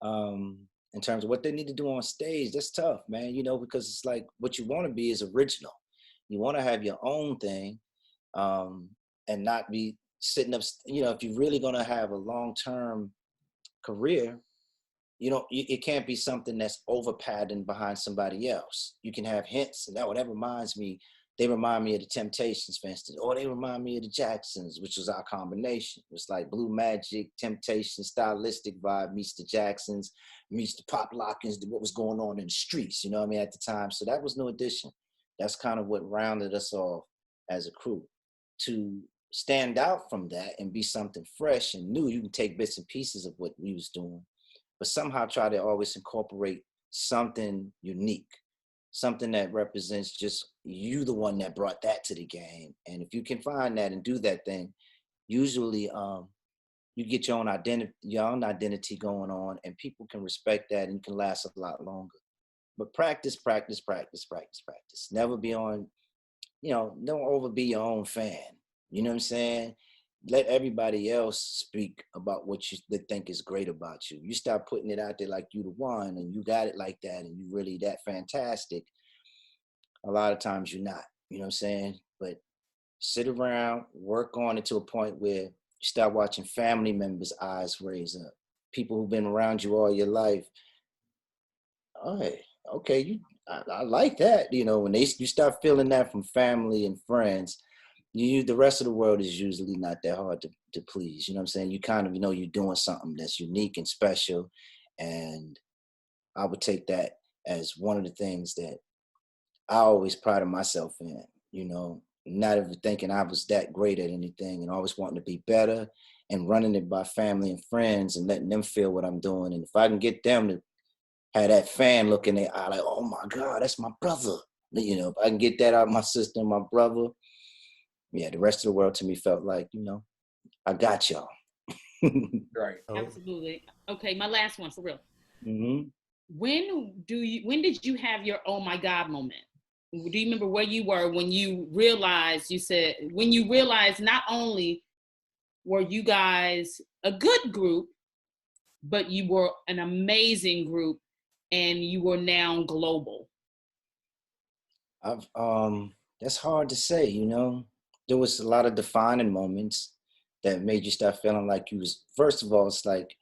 In terms of what they need to do on stage, that's tough, man, because it's like what you want to be is original. You want to have your own thing and not be sitting up, if you're really going to have a long-term career, it can't be something that's over-patterned behind somebody else. You can have hints, and that reminds me, they remind me of the Temptations, for instance, or they remind me of the Jacksons, which was our combination. It's like Blue Magic, Temptation, stylistic vibe meets the Jacksons, meets the Pop Lockins, what was going on in the streets, at the time. So that was New Edition. That's kind of what rounded us off as a crew. To stand out from that and be something fresh and new, you can take bits and pieces of what we was doing, but somehow try to always incorporate something unique, something that represents just you, the one that brought that to the game. And if you can find that and do that thing, usually you get your own identity going on, and people can respect that and you can last a lot longer. But practice. Never be on, don't overbe your own fan. You know what I'm saying? Let everybody else speak about what they think is great about you. You start putting it out there like you the one and you got it like that and you really that fantastic. A lot of times you're not, you know what I'm saying? But sit around, work on it to a point where you start watching family members' eyes raise up. People who've been around you all your life. Oh, hey, okay, I like that. When you start feeling that from family and friends, the rest of the world is usually not that hard to please. You know what I'm saying? You kind of you're doing something that's unique and special. And I would take that as one of the things that I always prided myself in, not ever thinking I was that great at anything and always wanting to be better and running it by family and friends and letting them feel what I'm doing. And if I can get them to have that fan look in their eye like, oh my God, that's my brother. If I can get that out of my sister, my brother, yeah, the rest of the world to me felt like, I got y'all. Right. Absolutely. Okay, my last one for real. Mm-hmm. When did you have your oh my God moment? Do you remember where you were when you realized, not only were you guys a good group, but you were an amazing group and you were now global? That's hard to say, There was a lot of defining moments that made you start feeling like you was, first of all, it's like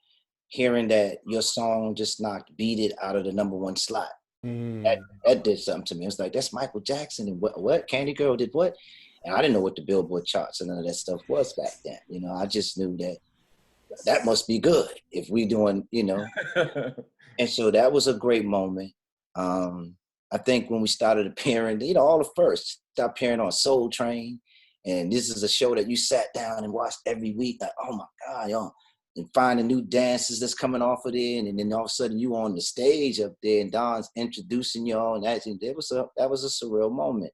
hearing that your song just knocked Beat It out of the #1 slot. That did something to me. It's like, that's Michael Jackson, and what? Candy Girl did what? And I didn't know what the Billboard charts and none of that stuff was back then. I just knew that must be good if we doing, And so that was a great moment. I think when we started appearing, all the first, started appearing on Soul Train. And this is a show that you sat down and watched every week. Like, oh my God, y'all. And finding new dances that's coming off of there. And then all of a sudden you on the stage up there and Don's introducing y'all. And that was a surreal moment.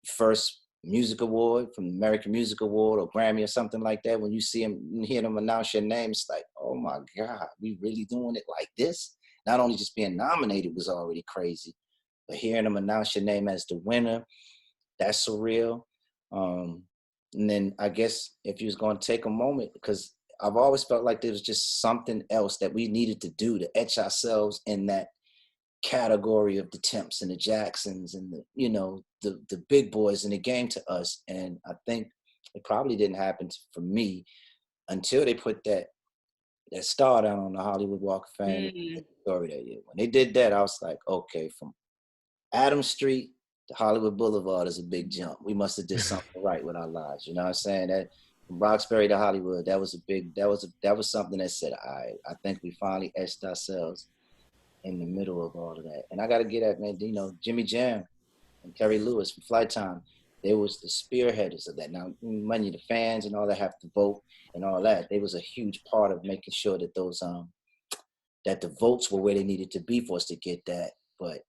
First music award from the American Music Award or Grammy or something like that. When you see them, hear them announce your name, it's like, oh my God, we really doing it like this? Not only just being nominated was already crazy, but hearing them announce your name as the winner, that's surreal. And then I guess if you was going to take a moment, because I've always felt like there was just something else that we needed to do to etch ourselves in that category of the Temps and the Jacksons and the big boys in the game to us. And I think it probably didn't happen for me until they put that star down on the Hollywood Walk of Fame story that year. When they did that, I was like, okay, from Adams Street to Hollywood Boulevard is a big jump. We must have did something right with our lives. You know what I'm saying? That from Roxbury to Hollywood, that was something that said, all right, I think we finally etched ourselves in the middle of all of that. And I got to get at, man, Jimmy Jam and Terry Lewis from Flight Time, they was the spearheaders of that. Now, money, the fans and all that have to vote and all that. They was a huge part of making sure that those, that the votes were where they needed to be for us to get that. But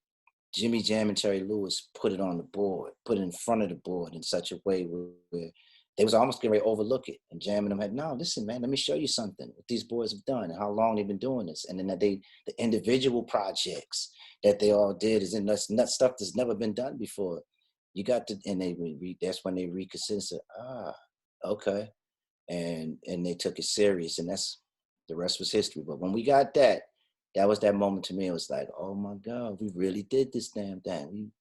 Jimmy Jam and Terry Lewis put it on the board, put it in front of the board in such a way where they was almost getting ready to overlook it. And Jam and them had, no, listen, man, let me show you something, what these boys have done and how long they've been doing this. And then that the individual projects that they all did is in that stuff that's never been done before. You got to, and that's when they reconsidered, okay. And they took it serious, and the rest was history. But when we got that was that moment to me. It was like, oh my God, we really did this damn thing.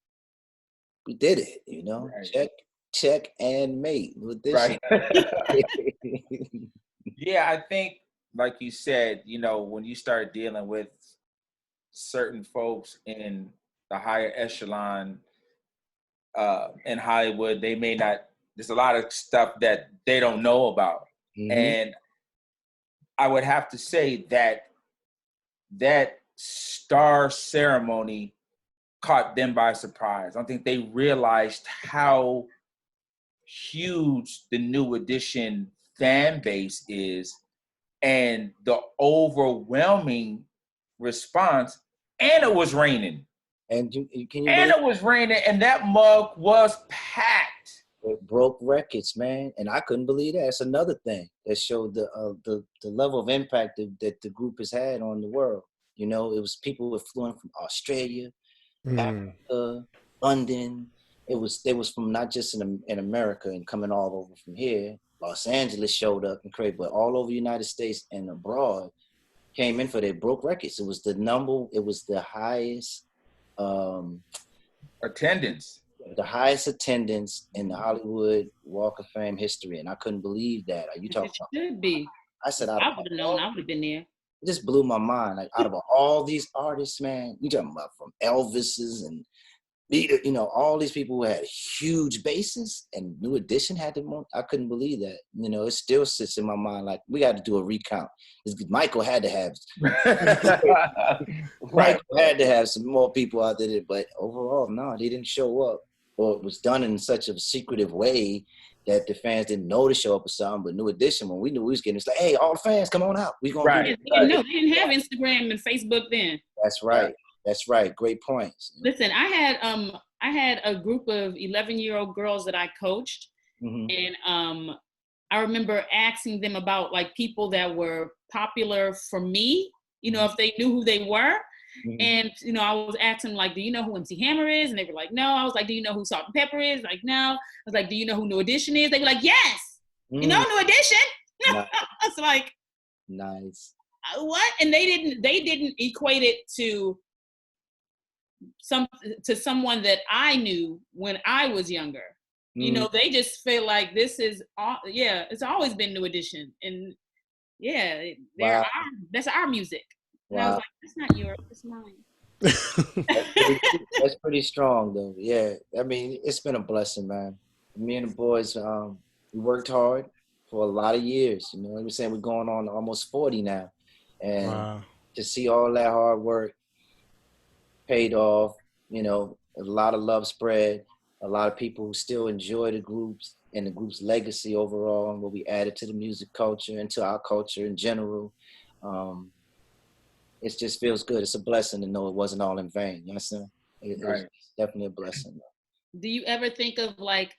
We did it, Right. Check and mate with this. Right. Yeah, I think, like you said, when you start dealing with certain folks in the higher echelon in Hollywood, they may not, there's a lot of stuff that they don't know about. Mm-hmm. And I would have to say that star ceremony caught them by surprise. I don't think they realized how huge the New Edition fan base is and the overwhelming response. And it was raining. And can you And believe it was raining, and that mug was packed. it broke records, man? And I couldn't believe that. That's another thing that showed the level of impact that the group has had on the world. You know, it was people who flew in from Australia, Africa, London. It was from not just in America and coming all over from here. Los Angeles showed up and crazy, but all over the United States and abroad came in for their broke records. It was the highest Attendance. the highest attendance in the Hollywood Walk of Fame history, and I couldn't believe that. Are you talking It about? should be. I said, I would have known. I would have been there. It just blew my mind. Like out of all these artists, man, you talking about from Elvis's and all these people who had huge bases, and New Edition had the most. I couldn't believe that. You know, it still sits in my mind. Like we got to do a recount. Michael had to have. Michael had to have some more people out there, but overall, no, they didn't show up, or it was done in such a secretive way that the fans didn't know to show up or something. But New Edition, when we knew we was getting, it's like, hey, all the fans, come on out. We gonna Right. They didn't have Instagram and Facebook then. That's right. That's right. Great points. Listen, I had a group of 11-year-old girls that I coached, and I remember asking them about like people that were popular for me, if they knew who they were. And I was asking like, do you know who MC Hammer is? And they were like, no. I was like, do you know who Salt and Pepper is? Like, no. I was like, do you know who New Edition is? They were like, yes. You know New Edition? Nice. I was like, nice. What? And they didn't equate it to someone that I knew when I was younger. They just feel like this is it's always been New Edition, and that's our music. And I was like, that's not yours, it's mine. That's pretty strong though. Yeah, I mean, it's been a blessing, man. Me and the boys, we worked hard for a lot of years. We're saying we're going on almost 40 now, and to see all that hard work paid off, a lot of love spread, a lot of people who still enjoy the groups and the group's legacy overall and what we added to the music culture and to our culture in general. It just feels good. It's a blessing to know it wasn't all in vain. You understand? It's definitely a blessing. Do you ever think of like,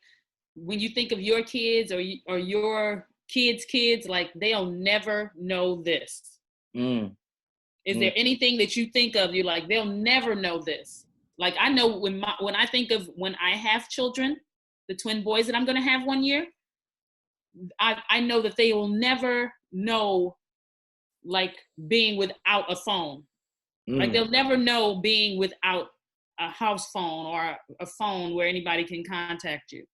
when you think of your kids or your kids, like they'll never know this? Is there anything that you think of, you're like, they'll never know this? Like I know when I think of when I have children, the twin boys that I'm going to have one year, I know that they will never know like being without a phone. Like they'll never know being without a house phone or a phone where anybody can contact you.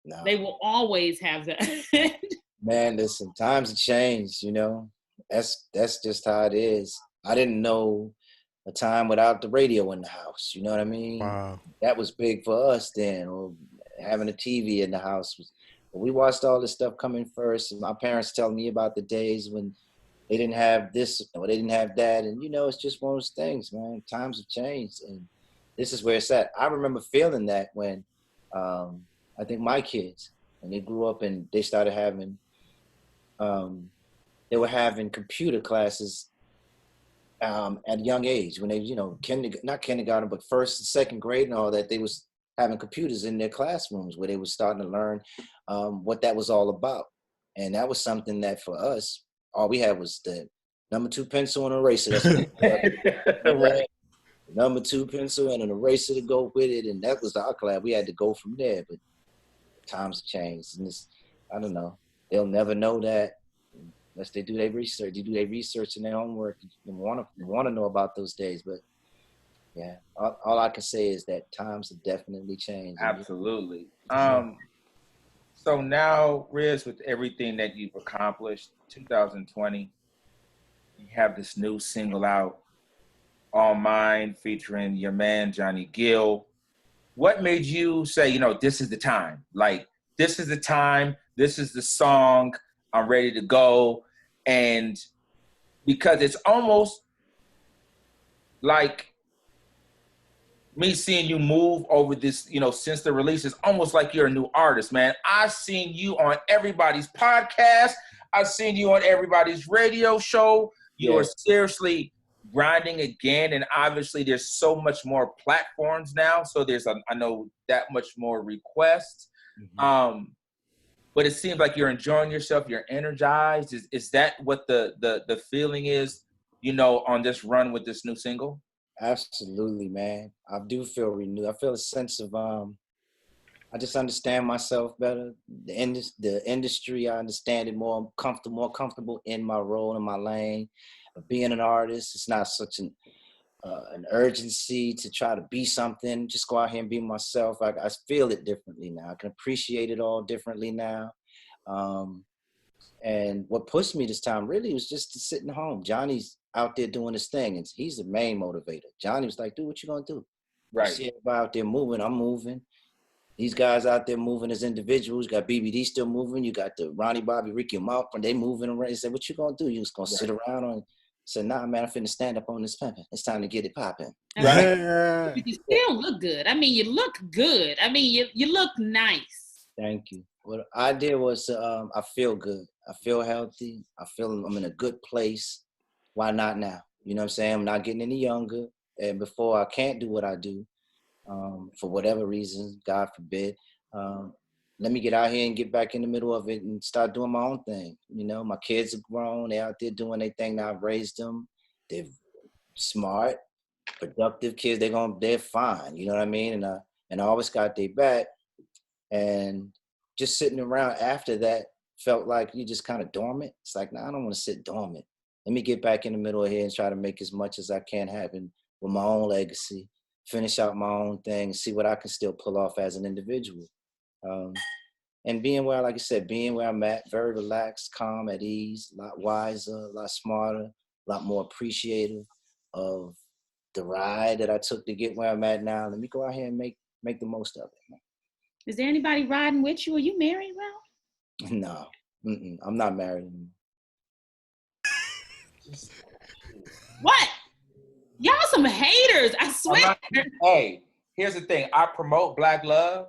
No. They will always have that. Man, listen, times have changed, That's just how it is. I didn't know a time without the radio in the house. You know what I mean? Wow. That was big for us then, or having a TV in the house. We watched all this stuff coming first, and my parents telling me about the days when they didn't have this or they didn't have that. And, it's just one of those things, man. Times have changed, and this is where it's at. I remember feeling that when I think my kids, when they grew up and they started having, they were having computer classes at a young age when they, not kindergarten, but first and second grade and all that, they was having computers in their classrooms where they was starting to learn what that was all about. And that was something that for us, all we had was the number 2 pencil and eraser. That's what right. Number 2 pencil and an eraser to go with it. And that was our class. We had to go from there, but times have changed. And I don't know. They'll never know that unless they do their research. They do their research and their homework and want to know about those days. But yeah, all I can say is that times have definitely changed. Absolutely. So now, Riz, with everything that you've accomplished, 2020, you have this new single out, All Mine, featuring your man, Johnny Gill. What made you say, this is the time? Like, this is the time, this is the song, I'm ready to go. And because it's almost like me seeing you move over this, you know, since the release, is almost like you're a new artist, man. I've seen you on everybody's podcast. I've seen you on everybody's radio show. You are seriously grinding again, and obviously there's so much more platforms now. So there's, I know, that much more requests. But it seems like you're enjoying yourself. You're energized. Is that what the feeling is, you know, on this run with this new single? Absolutely, man. I do feel renewed. I feel a sense of I just understand myself better. The industry, I understand it more. I'm more comfortable in my role, in my lane. Being an artist, it's not such an urgency to try to be something. Just go out here and be myself. I feel it differently now. I can appreciate it all differently now. And what pushed me this time really was just to sitting home. Johnny's out there doing his thing, and he's the main motivator. Johnny was like, "Dude, what you gonna do?" Right. You see everybody out there moving. I'm moving. These guys out there moving as individuals. You got BBD still moving. You got the Ronnie, Bobby, Ricky, and Mark, and they moving around. He said, "What you gonna do? You just gonna sit around on?" I said, "Nah, man, I'm finna stand up on this pimping. It's time to get it popping." Right. You still look good. I mean, you look good. I mean, you look nice. Thank you. What I did was, I feel good. I feel healthy. I feel I'm in a good place. Why not now? You know what I'm saying? I'm not getting any younger. And before I can't do what I do, for whatever reason, God forbid. Let me get out here and get back in the middle of it and start doing my own thing. You know, my kids are grown. They're out there doing their thing. Now I've raised them. They're smart, productive kids. They're fine. You know what I mean? And I always got their back. And just sitting around after that felt like you just kind of dormant. It's like, nah, I don't want to sit dormant. Let me get back in the middle of here and try to make as much as I can happen with my own legacy, finish out my own thing, and see what I can still pull off as an individual. And being where, like I said, being where I'm at, very relaxed, calm, at ease, a lot wiser, a lot smarter, a lot more appreciative of the ride that I took to get where I'm at now. Let me go out here and make the most of it, man. Is there anybody riding with you? Are you married, Ralph? No, I'm not married anymore. What? Y'all some haters, I swear. Hey, here's the thing. I promote Black love.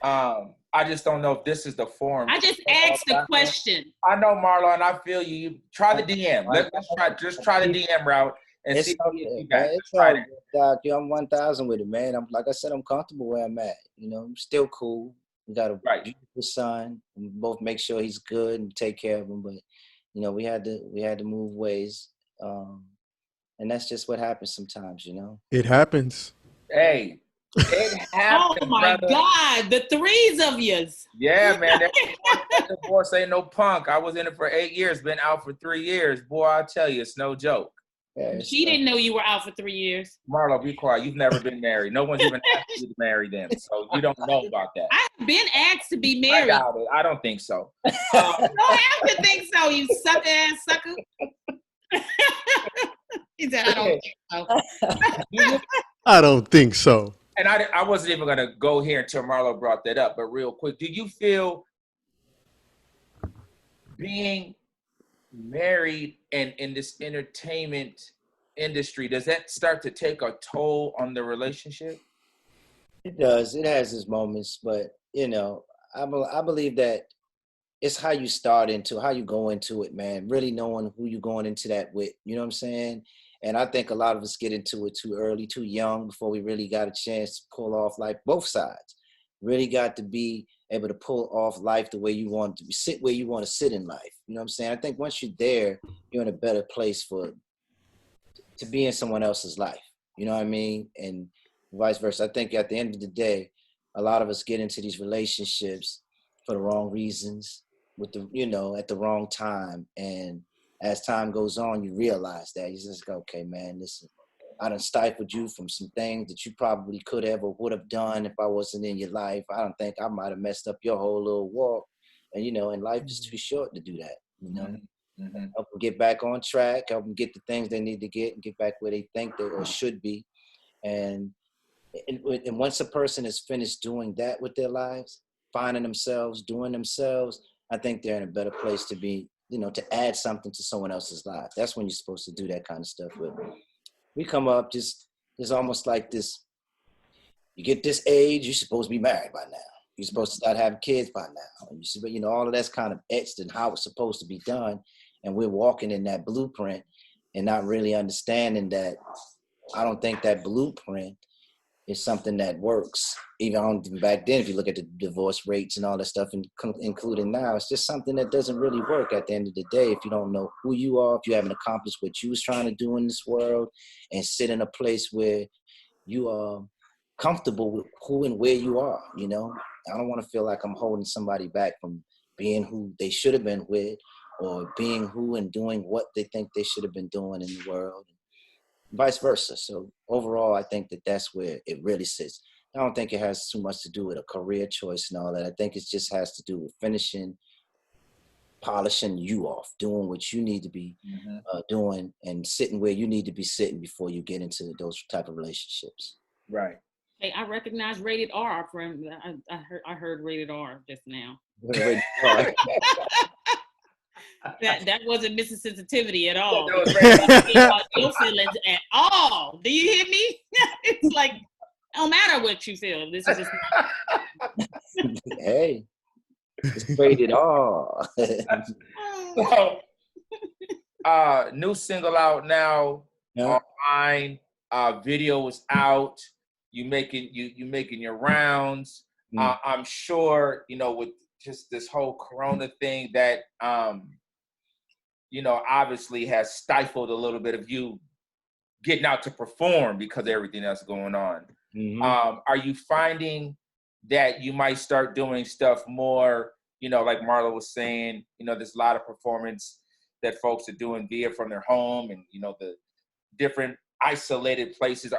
I just don't know if this is the forum. I just asked the question. I know, Marlon, I feel you. Try the DM. Let's try the DM route and see how you feedback. It's all good, Doc. Yo, I'm 1,000 with it, man. Like I said, I'm comfortable where I'm at. You know, I'm still cool. We got a beautiful son. We both make sure he's good and take care of him. But you know, we had to move ways, and that's just what happens sometimes. You know, it happens. Hey, it happens. Oh my brother. God, the threes of yous. Yeah, man. That divorce ain't no punk. I was in it for 8 years, been out for 3 years. Boy, I tell you, it's no joke. yeah, She didn't know you were out for 3 years. Marlo, be quiet. You've never been married. No one's even asked you to marry them, so you don't know about that. I've been asked to be I married. doubt it. I don't think so. You don't have to think so, you sucker ass sucker. He said, I don't think so. I don't think so. And I wasn't even going to go here until Marlo brought that up, but real quick, do you feel being married and in this entertainment industry, does that start to take a toll on the relationship? It does. It has its moments, but you know, I believe that it's how you start into, how you go into it, man. Really knowing who you're going into that with. You know what I'm saying? And I think a lot of us get into it too early, too young, before we really got a chance to pull off life. Both sides really got to be able to pull off life the way you want to sit where you want to sit in life. You know what I'm saying? I think once you're there, you're in a better place to be in someone else's life. You know what I mean? And vice versa. I think at the end of the day, a lot of us get into these relationships for the wrong reasons, at the wrong time. And as time goes on, you realize that. You just go, okay, man, listen, I done stifled you from some things that you probably could have or would have done if I wasn't in your life. I don't think I might have messed up your whole little walk. And, and life is too short to do that, Mm-hmm. Help them get back on track, help them get the things they need to get and get back where they think they or should be. And once a person is finished doing that with their lives, finding themselves, doing themselves, I think they're in a better place to be, to add something to someone else's life. That's when you're supposed to do that kind of stuff with. We come up there's almost like this you get this age, you're supposed to be married by now. You're supposed to start having kids by now. And you know, all of that's kind of etched in how it's supposed to be done. And we're walking in that blueprint and not really understanding that I don't think that blueprint is something that works. Even back then, if you look at the divorce rates and all that stuff, including now, it's just something that doesn't really work at the end of the day. If you don't know who you are, if you haven't accomplished what you was trying to do in this world and sit in a place where you are comfortable with who and where you are, you know? I don't want to feel like I'm holding somebody back from being who they should have been with or being who and doing what they think they should have been doing in the world, and vice versa. So overall, I think that that's where it really sits. I don't think it has too much to do with a career choice and all that. I think it just has to do with polishing you off, doing what you need to be doing and sitting where you need to be sitting before you get into those type of relationships. Right. Hey, I recognize rated R from I heard rated R just now. That wasn't missing sensitivity at all. No feelings at all. Do you hear me? It's like, no matter what you feel. This is just hey, it's rated R. So, new single out now online. Video is out. You making your rounds. I'm sure, you know, with just this whole Corona thing that you know, obviously has stifled a little bit of you getting out to perform because of everything that's going on. Are you finding that you might start doing stuff more, you know, like Marla was saying, you know, there's a lot of performance that folks are doing via from their home and, you know, the different isolated places.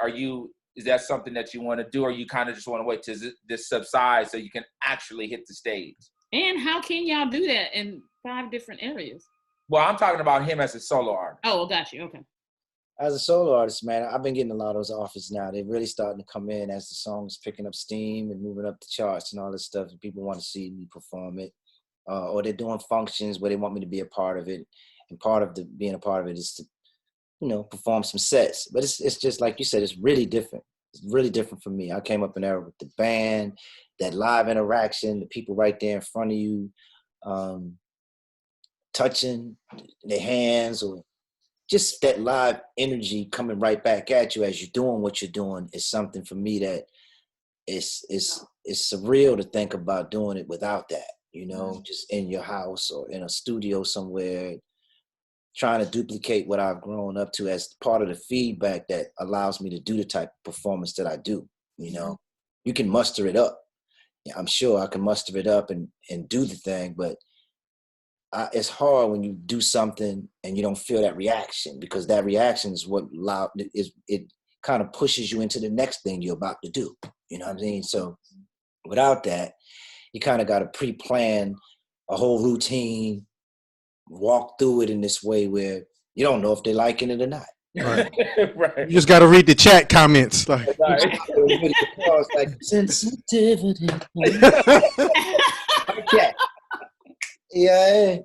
Is that something that you want to do, or you kind of just want to wait till this subsides so you can actually hit the stage? And how can y'all do that in 5 different areas? Well, I'm talking about him as a solo artist. Oh, got you. Okay. As a solo artist, man, I've been getting a lot of those offers now. They're really starting to come in as the song's picking up steam and moving up the charts and all this stuff. And people want to see me perform it. Or they're doing functions where they want me to be a part of it. And part of being a part of it is to, you know, perform some sets. But it's just like you said, it's really different. It's really different for me. I came up in there with the band, that live interaction, the people right there in front of you, touching their hands, or just that live energy coming right back at you as you're doing what you're doing is something for me that is surreal to think about doing it without that, you know, just in your house or in a studio somewhere, trying to duplicate what I've grown up to as part of the feedback that allows me to do the type of performance that I do. You know, you can muster it up. I'm sure I can muster it up and do the thing, but it's hard when you do something and you don't feel that reaction, because that reaction is what it kind of pushes you into the next thing you're about to do. You know what I mean? So without that, you kind of got to pre-plan a whole routine, walk through it in this way where you don't know if they're liking it or not. Right. Right. You just got to read the chat comments. Like, like sensitivity. Okay. Yeah,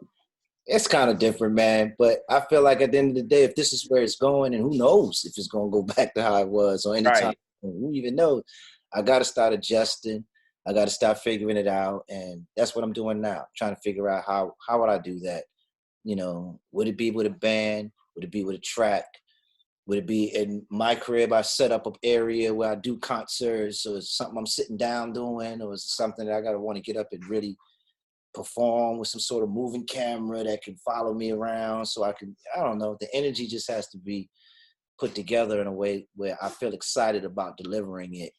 it's kind of different, man. But I feel like at the end of the day, if this is where it's going, and who knows if it's going to go back to how it was or any time, who even knows? I got to start adjusting. I got to start figuring it out, and that's what I'm doing now. Trying to figure out how would I do that? You know, would it be with a band? Would it be with a track? Would it be in my crib? I set up an area where I do concerts, or is it something I'm sitting down doing, or is it something that I gotta want to get up and really perform with some sort of moving camera that can follow me around so I don't know. The energy just has to be put together in a way where I feel excited about delivering it.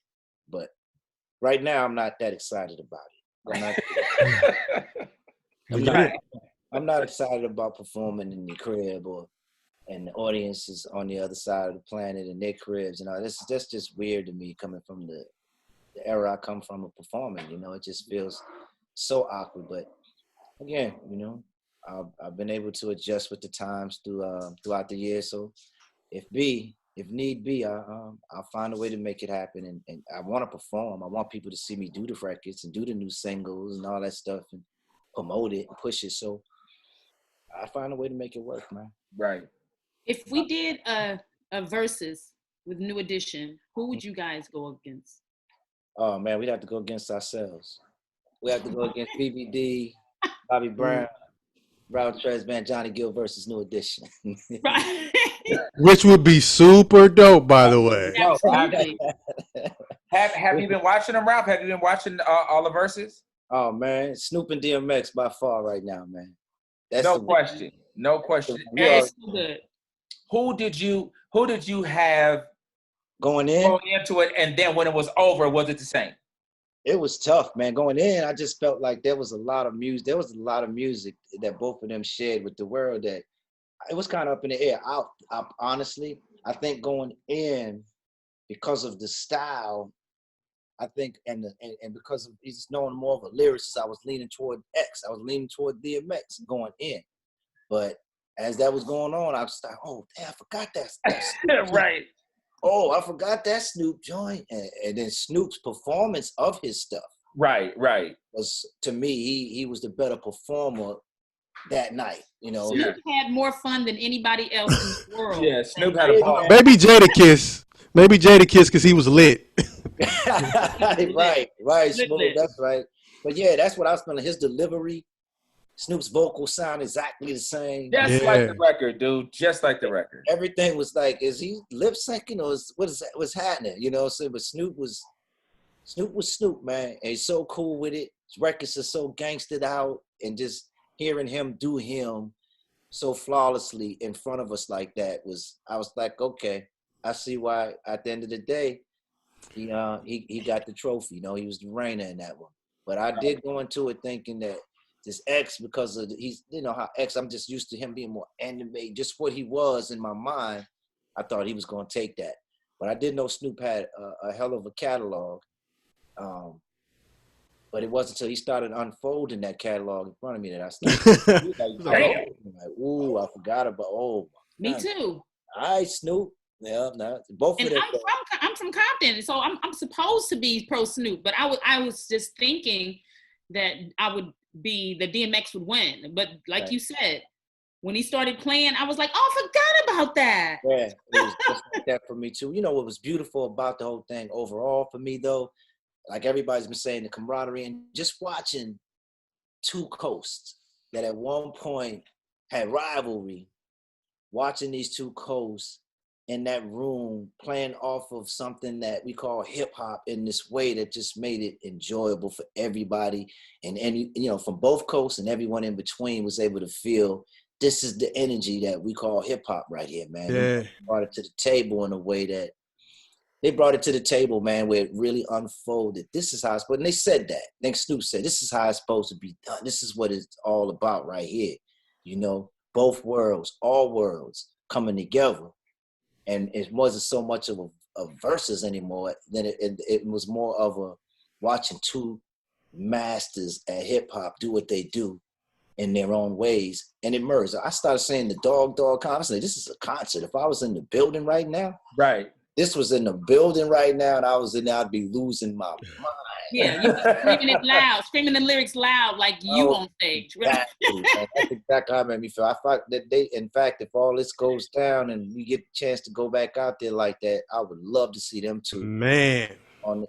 But right now, I'm not that excited about it. I'm not excited about performing in the crib and the audience is on the other side of the planet in their cribs and all. That's just weird to me, coming from the era I come from of performing. You know, it just feels so awkward. But again, you know, I've been able to adjust with the times throughout the year. So if need be, I'll find a way to make it happen. And I want to perform. I want people to see me do the records and do the new singles and all that stuff and promote it and push it. So I find a way to make it work, man. Right. If we did a Verzuz with New Edition, who would you guys go against? Oh man, we'd have to go against ourselves. We have to go against BBD, Bobby Brown, Robert Tresvant, Johnny Gill versus New Edition. Right. Which would be super dope, by the way. Absolutely. Have you been watching them, Ralph? Have you been watching all the verses? Oh man, Snoop and DMX by far right now, man. That's No the- question. No question. We And are So good. who did you have going in. going into it, and then when it was over, was it the same? It was tough, man. Going in, I just felt like there was a lot of music. There was a lot of music that both of them shared with the world that it was kind of up in the air. I honestly, I think going in because of the style, I think, and because of he's knowing more of a lyricist, I was leaning toward X. I was leaning toward DMX going in. But as that was going on, I was like, oh, damn, I forgot that. Right. Oh, I forgot that Snoop joint. And then Snoop's performance of his stuff. Right. Was, to me, he was the better performer that night, you know. Snoop had more fun than anybody else in the world. Yeah, Snoop had a ball. Maybe Jadakiss. Maybe Jadakiss because he was lit. right, Lit. Smooth, that's right. But yeah, that's what I was feeling. His delivery, Snoop's vocals sound exactly the same. Just like the record, dude. Just like the record. Everything was like, is he lip syncing or what's happening? You know, so but Snoop was Snoop, man. And he's so cool with it. His records are so gangstered out, and just hearing him do him so flawlessly in front of us like that I was like, okay, I see why at the end of the day, he got the trophy. You know, he was the reigner in that one. But I did go into it thinking that this X, because of he's, you know how X, I'm just used to him being more anime, just what he was in my mind. I thought he was going to take that. But I did know Snoop had a hell of a catalog. But it wasn't until he started unfolding that catalog in front of me that I started like, ooh, I forgot about, Me too. All right, Snoop. Yeah, both And of them. I'm from Compton, so I'm supposed to be pro Snoop, but I was just thinking that I would be the DMX would win. But like you said, when he started playing, I was like, oh, I forgot about that. Yeah, it was just like that for me too. You know what was beautiful about the whole thing overall for me though, like everybody's been saying, the camaraderie and just watching two coasts that at one point had rivalry, watching these two coasts in that room playing off of something that we call hip hop in this way that just made it enjoyable for everybody. And you know, from both coasts and everyone in between was able to feel this is the energy that we call hip hop right here, man. Yeah. They brought it to the table in a way that they brought it to the table, man, where it really unfolded. This is how it's, and they said that. I think Snoop said, this is how it's supposed to be done. This is what it's all about right here. You know, both worlds, all worlds coming together. And it wasn't so much of a versus anymore than it was more of a watching two masters at hip hop do what they do in their own ways and it merged. I started saying the dog constantly. This is a concert. If I was in the building right now, right. This was in the building right now, and I was in there, I'd be losing my mind. Yeah, you screaming it loud, screaming the lyrics loud like you on stage. Exactly. That's exactly how it made me feel. I thought that in fact, if all this goes down and we get a chance to go back out there like that, I would love to see them two. Man.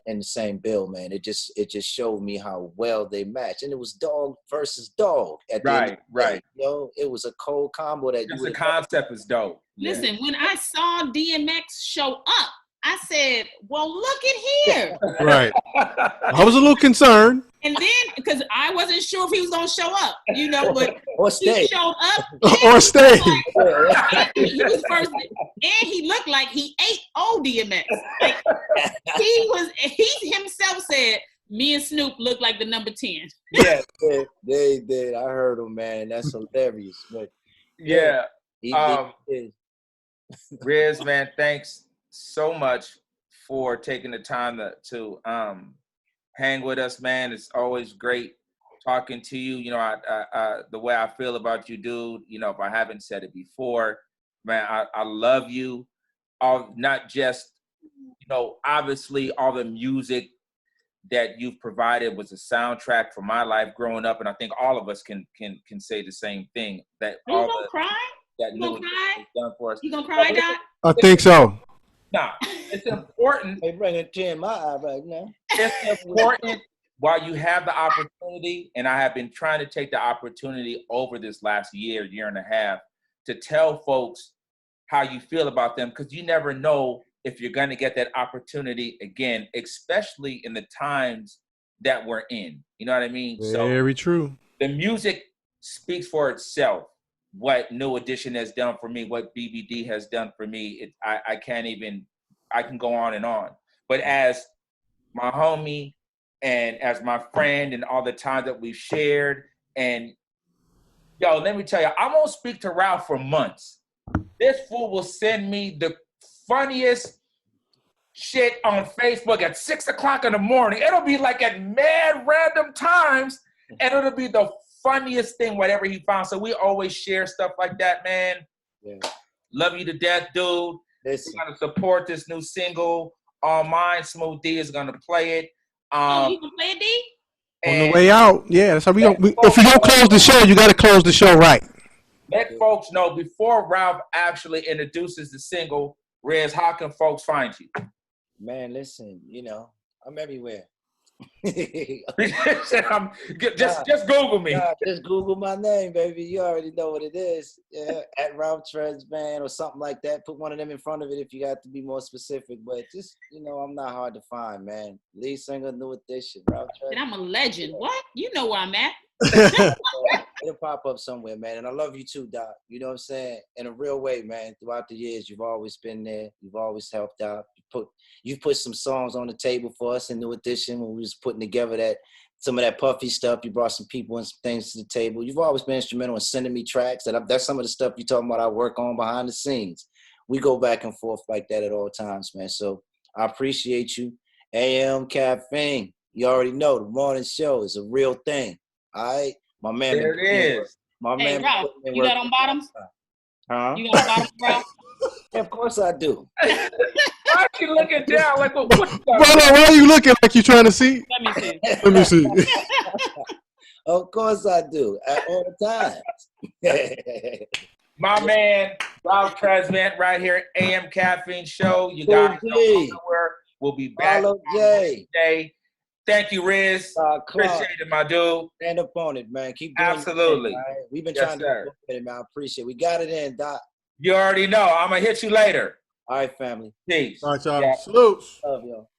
In the same bill, man. It just showed me how well they match. And it was dog versus dog at the end of the day. Right. You know, it was a cold combo that the concept is dope. Listen, when I saw DMX show up, I said, well, look at here. Right. I was a little concerned. And then, because I wasn't sure if he was going to show up, you know, but or stay. He showed up. Or stay. He was first, and he looked like he ate old DMX. Like, he himself said, me and Snoop look like the number 10. Yeah, they did. I heard him, man. That's hilarious. But yeah. He did. Riz, man, thanks so much for taking the time to hang with us, man. It's always great talking to you. You know, I the way I feel about you, dude, you know, if I haven't said it before, man, I love you. Not just, you know, obviously all the music that you've provided was a soundtrack for my life growing up, and I think all of us can say the same thing. That you all gonna cry? that you gonna cry? done for us. You gonna cry, Doc? I think so. Nah, important. They bring a tear in my eye right now. It's important while you have the opportunity, and I have been trying to take the opportunity over this last year and a half to tell folks how you feel about them, because you never know if you're going to get that opportunity again, especially in the times that we're in. You know what I mean? Very true. The music speaks for itself. What New Edition has done for me, what BBD has done for me, I can go on and on. But as my homie and as my friend and all the time that we've shared, and yo, let me tell you, I won't speak to Ralph for months. This fool will send me the funniest shit on Facebook at 6 o'clock in the morning. It'll be like at mad random times, and it'll be the funniest thing, whatever he found. So we always share stuff like that, man. Yeah. Love you to death, dude. Listen. We're gonna support this new single. All Mine, Smooth D is gonna play it. You can play it, D? On the way out, yeah. That's how we go. If you don't close the show, you got to close the show right. Let folks know before Ralph actually introduces the single. Riz, how can folks find you? Man, listen, I'm everywhere. Just Google me. Just Google my name, baby. You already know what it is. Yeah, at Ralph Tresvant or something like that. Put one of them in front of it if you got to be more specific. But just, I'm not hard to find, man. Lead singer, New Edition, Ralph Tresvant. And I'm a legend. What? You know where I'm at. It'll pop up somewhere, man. And I love you too, Doc. You know what I'm saying? In a real way, man. Throughout the years, you've always been there. You've always helped out. You put some songs on the table for us in New Edition when we was putting together some of that puffy stuff. You brought some people and some things to the table. You've always been instrumental in sending me tracks. That's some of the stuff you talking about I work on behind the scenes. We go back and forth like that at all times, man. So I appreciate you. AM Caffeine. You already know the morning show is a real thing. All right? My man. There it is. My Hey, man. Ralph, you got on bottoms? Huh? You got on bottoms, Ralph? Yeah, of course I do. Why are you looking down like what? Why are you looking like you trying to see? Let me see. Let me see. Of course I do. At all times. My man, Ralph Tresvant, right here, AM Caffeine Show. You guys know somewhere. We'll be back today. Thank you, Riz. Appreciate it, my dude. Stand up on it, man. Keep doing Absolutely. it. Right? We've been trying to do it, man. I appreciate it. We got it in, Doc. You already know. I'm going to hit you later. All right, family. Peace. All right, y'all. Salutes. Love y'all.